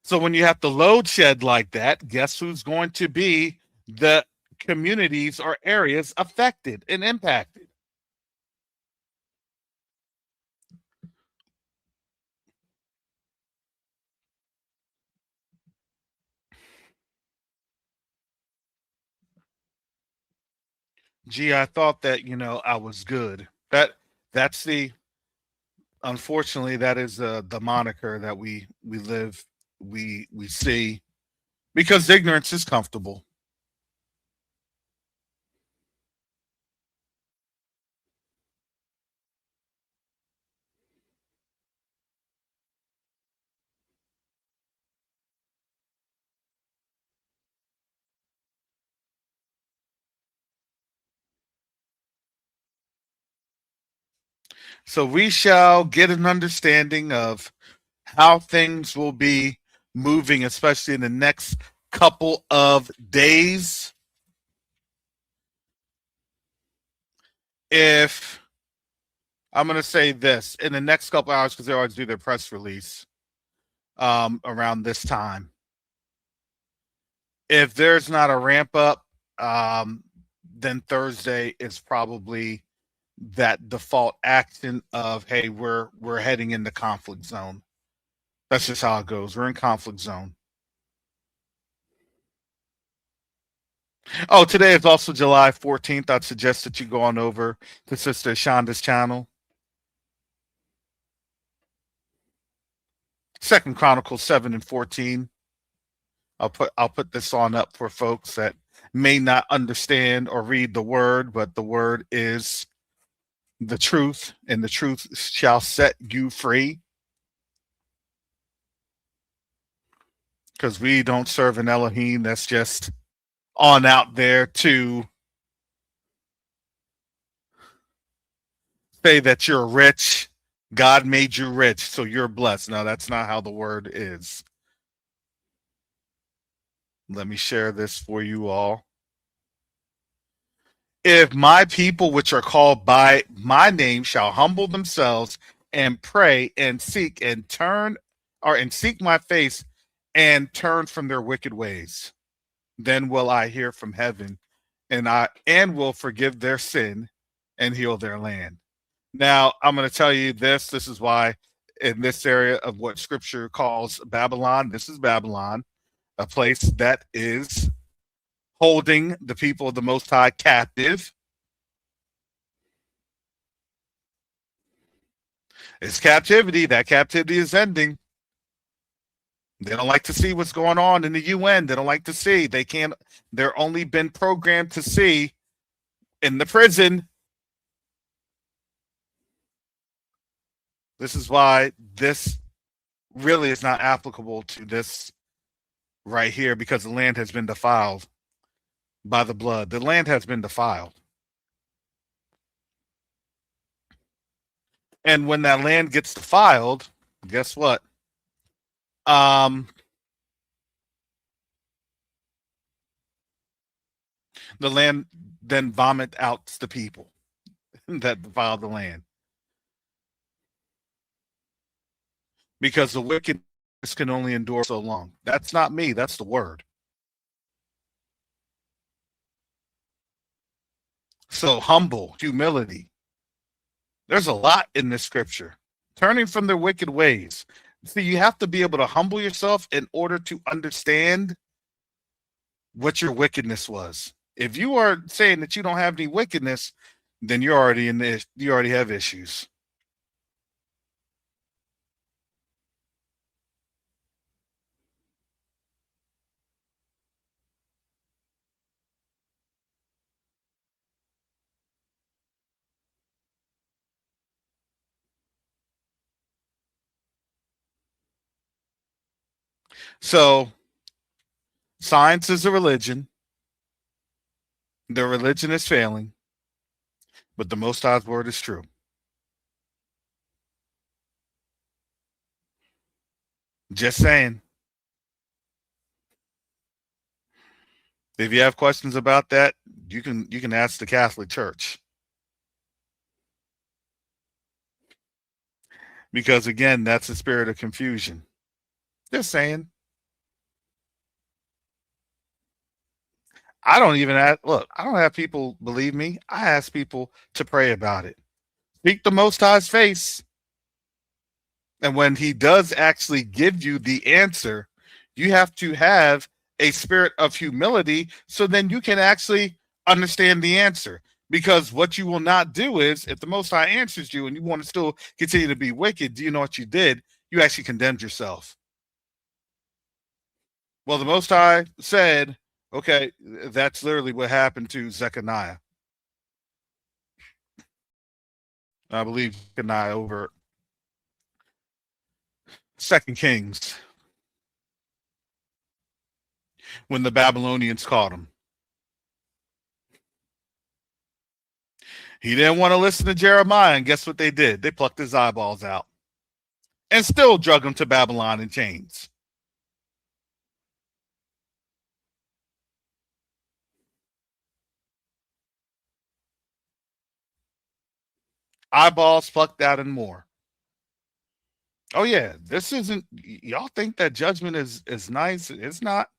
So when you have to load shed like that, guess who's going to be the communities or areas affected and impacted? Gee, I thought that, I was good. That's the unfortunately that is the moniker that we live we see because ignorance is comfortable. So we shall get an understanding of how things will be moving, especially in the next couple of days. If I'm going to say this in the next couple hours, because they always do their press release around this time. If there's not a ramp up, then Thursday is probably that default action of, hey, we're heading into conflict zone. That's just how it goes. We're in conflict zone. Oh, today is also July 14th. I'd suggest that you go on over to Sister Shonda's channel. Second Chronicles 7 and 14. I'll put this on up for folks that may not understand or read the word, but the word is the truth, and the truth shall set you free. Because we don't serve an Elohim that's just on out there to say that you're rich. God made you rich, so you're blessed. No, that's not how the word is. Let me share this for you all. If my people, which are called by my name, shall humble themselves and pray and seek and seek my face and turn from their wicked ways, then will I hear from heaven and will forgive their sin and heal their land. Now, I'm going to tell you this. This is why in this area of what scripture calls Babylon, this is Babylon, a place that is holding the people of the Most High captive. It's captivity. That captivity is ending. They don't like to see what's going on in the UN. They don't like to see. They're only been programmed to see in the prison. This is why this really is not applicable to this right here, because the land has been defiled by the blood. The land has been defiled. And when that land gets defiled, guess what? Um, the land then vomit out the people that defiled the land, because the wickedness can only endure so long. That's not me. That's the word. So humble, humility. There's a lot in this scripture. Turning from their wicked ways. See, you have to be able to humble yourself in order to understand what your wickedness was. If you are saying that you don't have any wickedness, then you're already in this. You already have issues. So science is a religion. The religion is failing, but the Most High's word is true. Just saying. If you have questions about that, you can ask the Catholic Church. Because again, that's the spirit of confusion. Just saying. I don't even ask, look, I don't have people believe me. I ask people to pray about it. Seek the Most High's face. And when he does actually give you the answer, you have to have a spirit of humility so then you can actually understand the answer. Because what you will not do is, if the Most High answers you and you want to still continue to be wicked, do you know what you did? You actually condemned yourself. Well, the Most High said, okay, that's literally what happened to Zechariah. I believe Zechariah over Second Kings, when the Babylonians caught him. He didn't want to listen to Jeremiah, and guess what they did? They plucked his eyeballs out and still drug him to Babylon in chains. Eyeballs plucked out and more. Oh yeah, this isn't. Y'all think that judgment is nice? It's not.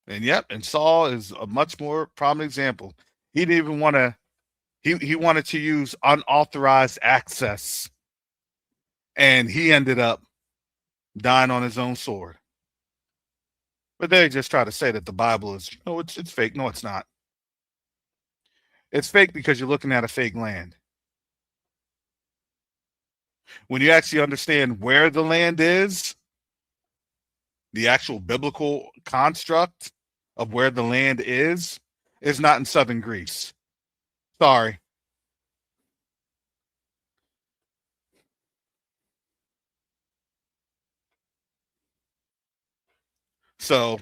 And yep, and Saul is a much more prominent example. He didn't even want to. He wanted to use unauthorized access, and he ended up dying on his own sword. But they just try to say that the Bible is, it's fake. No, it's not. It's fake because you're looking at a fake land. When you actually understand where the land is, the actual biblical construct of where the land is not in southern Greece. Sorry. So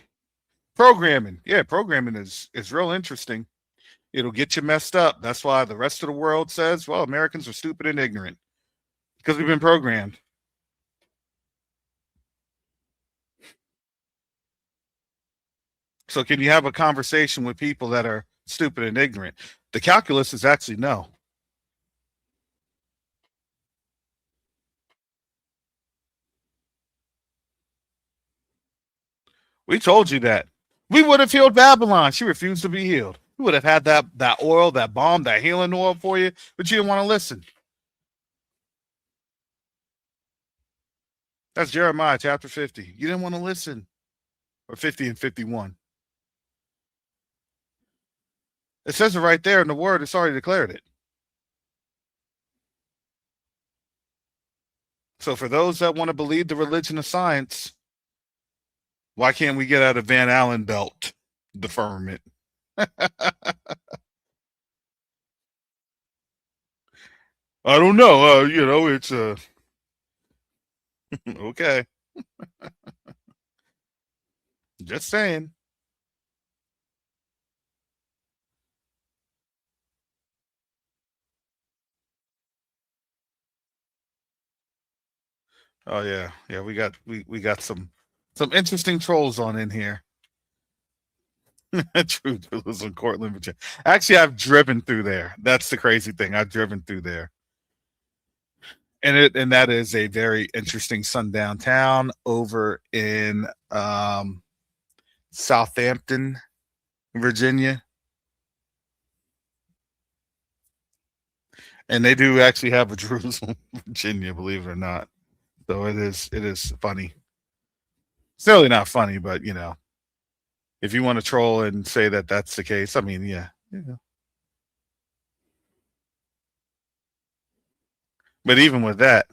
programming, yeah, programming is real interesting. It'll get you messed up. That's why the rest of the world says, well, Americans are stupid and ignorant because we've been programmed. So can you have a conversation with people that are stupid and ignorant? The calculus is actually no. We told you that. We would have healed Babylon. She refused to be healed. We would have had that oil, that balm, that healing oil for you, but you didn't want to listen. That's Jeremiah chapter 50. You didn't want to listen. Or 50 and 51. It says it right there in the word. It's already declared it. So for those that want to believe the religion of science, why can't we get out of Van Allen belt, the firmament? I don't know. It's okay. Just saying. Oh yeah, yeah. We got some interesting trolls on in here. True, it was in Cortland, Virginia. Actually, I've driven through there. That's the crazy thing. I've driven through there, and that is a very interesting sundown town over in Southampton, Virginia, and they do actually have a Jerusalem, Virginia, believe it or not. So it is funny. It's really not funny, but if you want to troll and say that that's the case, I mean, yeah, yeah. But even with that,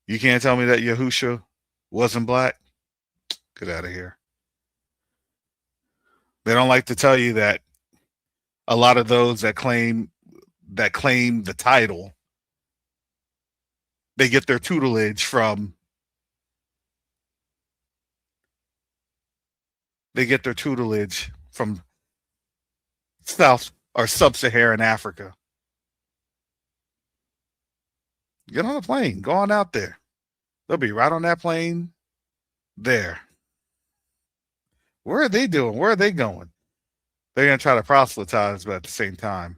you can't tell me that Yahusha wasn't black. Get out of here. They don't like to tell you that a lot of those that claim the title, they get their tutelage from South or Sub-Saharan Africa. Get on a plane, go on out there. They'll be right on that plane there. Where are they doing? Where are they going? They're gonna try to proselytize, but at the same time,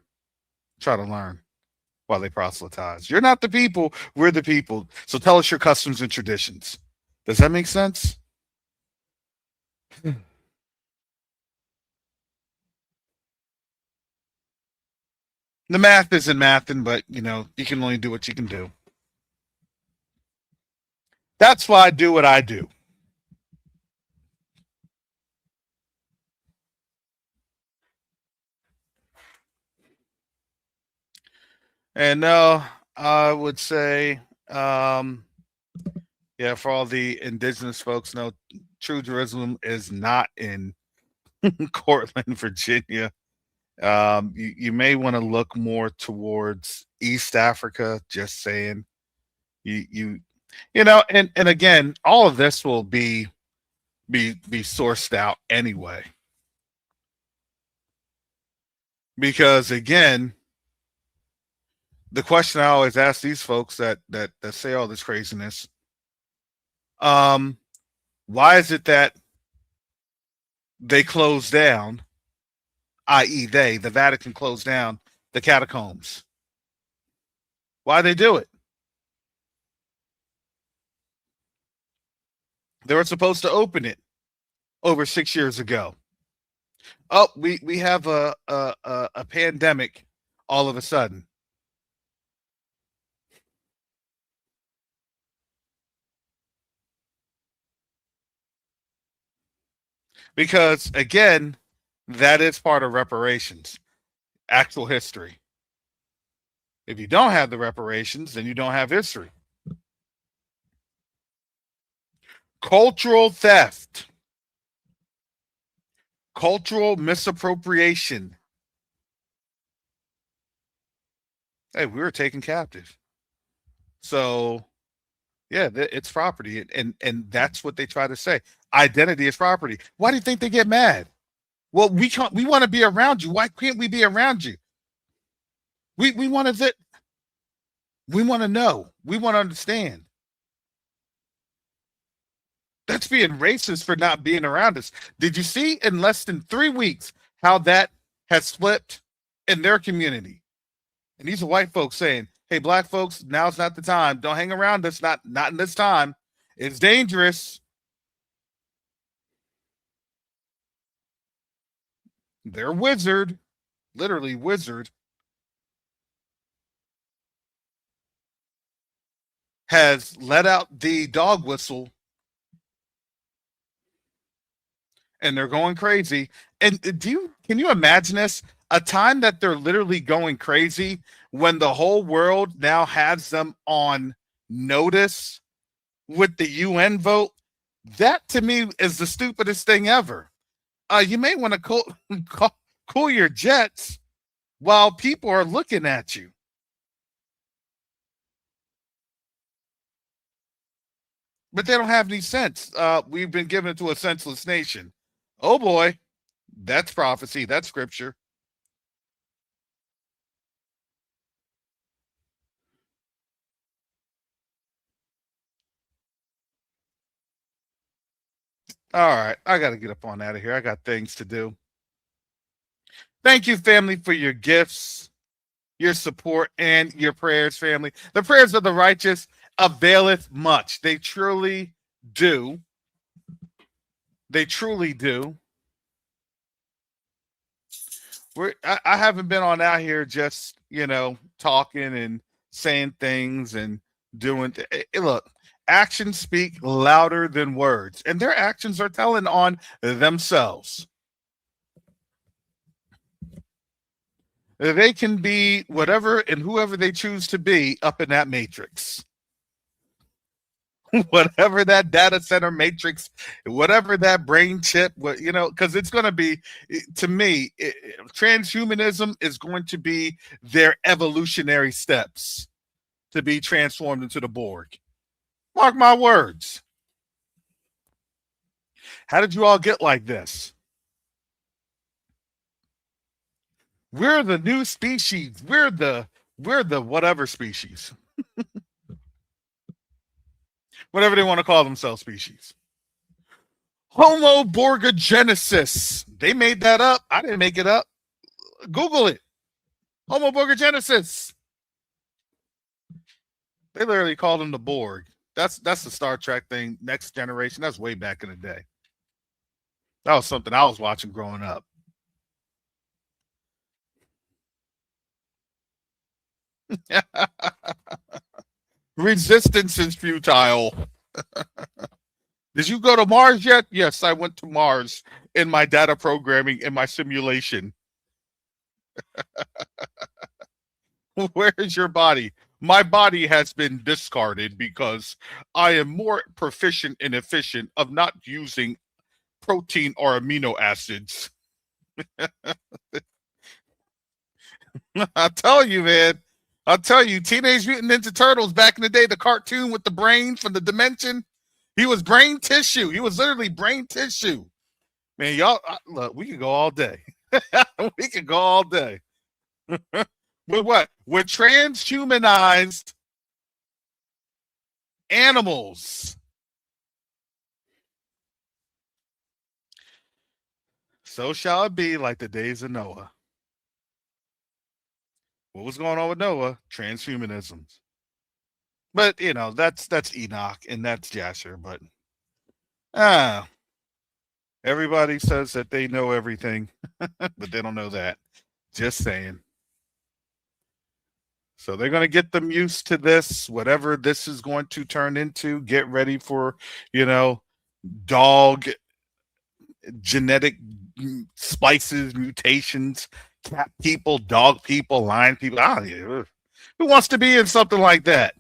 try to learn while they proselytize. You're not the people, we're the people. So tell us your customs and traditions. Does that make sense? The math isn't mathing, but you can only do what you can do. That's why I do what I do. And no, I would say, yeah, for all the indigenous folks, no, True Jerusalem is not in Cortland, Virginia. You may want to look more towards East Africa. Just saying, you and again, all of this will be sourced out anyway, because again, the question I always ask these folks that say all this craziness, um, why is it that they closed down, i.e., the Vatican closed down the catacombs? Why they do it? They were supposed to open it over 6 years ago. Oh, we have a pandemic all of a sudden. Because again, that is part of reparations, actual history. If you don't have the reparations, then you don't have history. Cultural theft, cultural misappropriation. Hey, we were taken captive. So, yeah, it's property, and that's what they try to say. Identity is property. Why do you think they get mad? Well, we can't. We want to be around you. Why can't we be around you? We want to. We want to know. We want to understand. That's being racist for not being around us. Did you see in less than 3 weeks how that has flipped in their community? And these are white folks saying, "Hey, black folks, now's not the time. Don't hang around us. Not in this time. It's dangerous." Their wizard, literally wizard, has let out the dog whistle, and they're going crazy. And can you imagine this? A time that they're literally going crazy when the whole world now has them on notice with the UN vote. That to me is the stupidest thing ever. You may want to cool your jets while people are looking at you. But they don't have any sense. We've been given to a senseless nation. Oh boy, that's prophecy. That's scripture. All right, I got to get up on out of here. I got things to do. Thank you, family, for your gifts, your support, and your prayers, family. The prayers of the righteous availeth much. They truly do. They truly do. I haven't been on out here just, talking and saying things and doing. Look, actions speak louder than words, and their actions are telling on themselves. They can be whatever and whoever they choose to be up in that matrix. Whatever that data center matrix, whatever that brain chip, because it's going to be, to me, transhumanism is going to be their evolutionary steps to be transformed into the Borg. Mark my words. How did you all get like this? We're the new species. We're the whatever species. Whatever they want to call themselves species. Homo borgogenesis. They made that up. I didn't make it up. Google it. Homo borgogenesis. They literally called him the Borg. That's the Star Trek thing. Next Generation. That's way back in the day. That was something I was watching growing up. Resistance is futile. Did you go to Mars yet? Yes, I went to Mars in my data programming, in my simulation. Where is your body? My body has been discarded because I am more proficient and efficient of not using protein or amino acids. I tell you, man. I'll tell you, Teenage Mutant Ninja Turtles back in the day, the cartoon with the brain from the dimension, he was brain tissue. He was literally brain tissue. Man, y'all, look, we could go all day. We could go all day. With what? With transhumanized animals. So shall it be like the days of Noah. What was going on with Noah? Transhumanism. But that's Enoch and that's Jasher. But everybody says that they know everything, but they don't know that. Just saying. So they're going to get them used to this, whatever this is going to turn into. Get ready for, dog genetic spices, mutations, cat people, dog people, lion people. Who wants to be in something like that?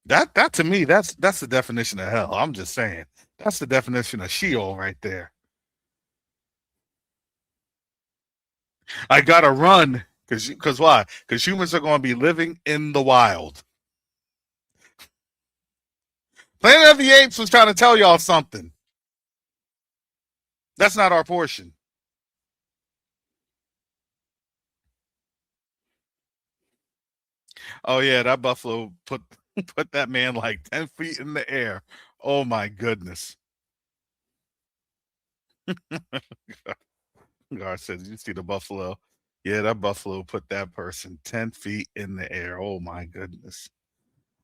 That to me, that's the definition of hell. I'm just saying. That's the definition of Sheol right there. I gotta run because why? Because humans are going to be living in the wild. Planet of the Apes was trying to tell y'all something. That's not our portion. Oh yeah, that buffalo put that man like 10 feet in the air. Oh my goodness. God says, you see the buffalo? Yeah, that buffalo put that person 10 feet in the air. Oh my goodness.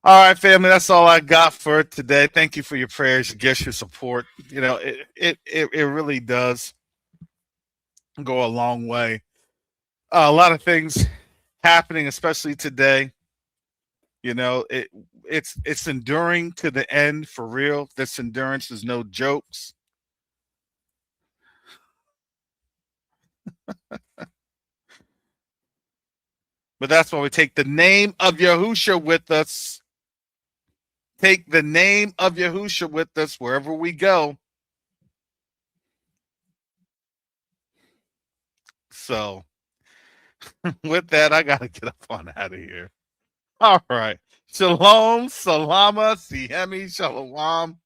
All right, family, that's all I got for today. Thank you for your prayers, your gifts, your support. It really does go a long way. A lot of things happening, especially today. It's enduring to the end for real. This endurance is no jokes. But that's why we take the name of Yahusha with us. Take the name of Yahusha with us wherever we go. So, with that, I got to get up on out of here. All right. Shalom, salama, sihemi, shalom.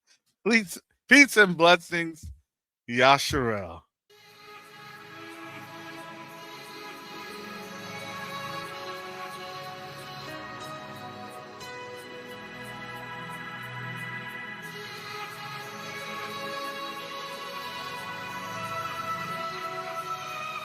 Peace and blessings. Yasharel.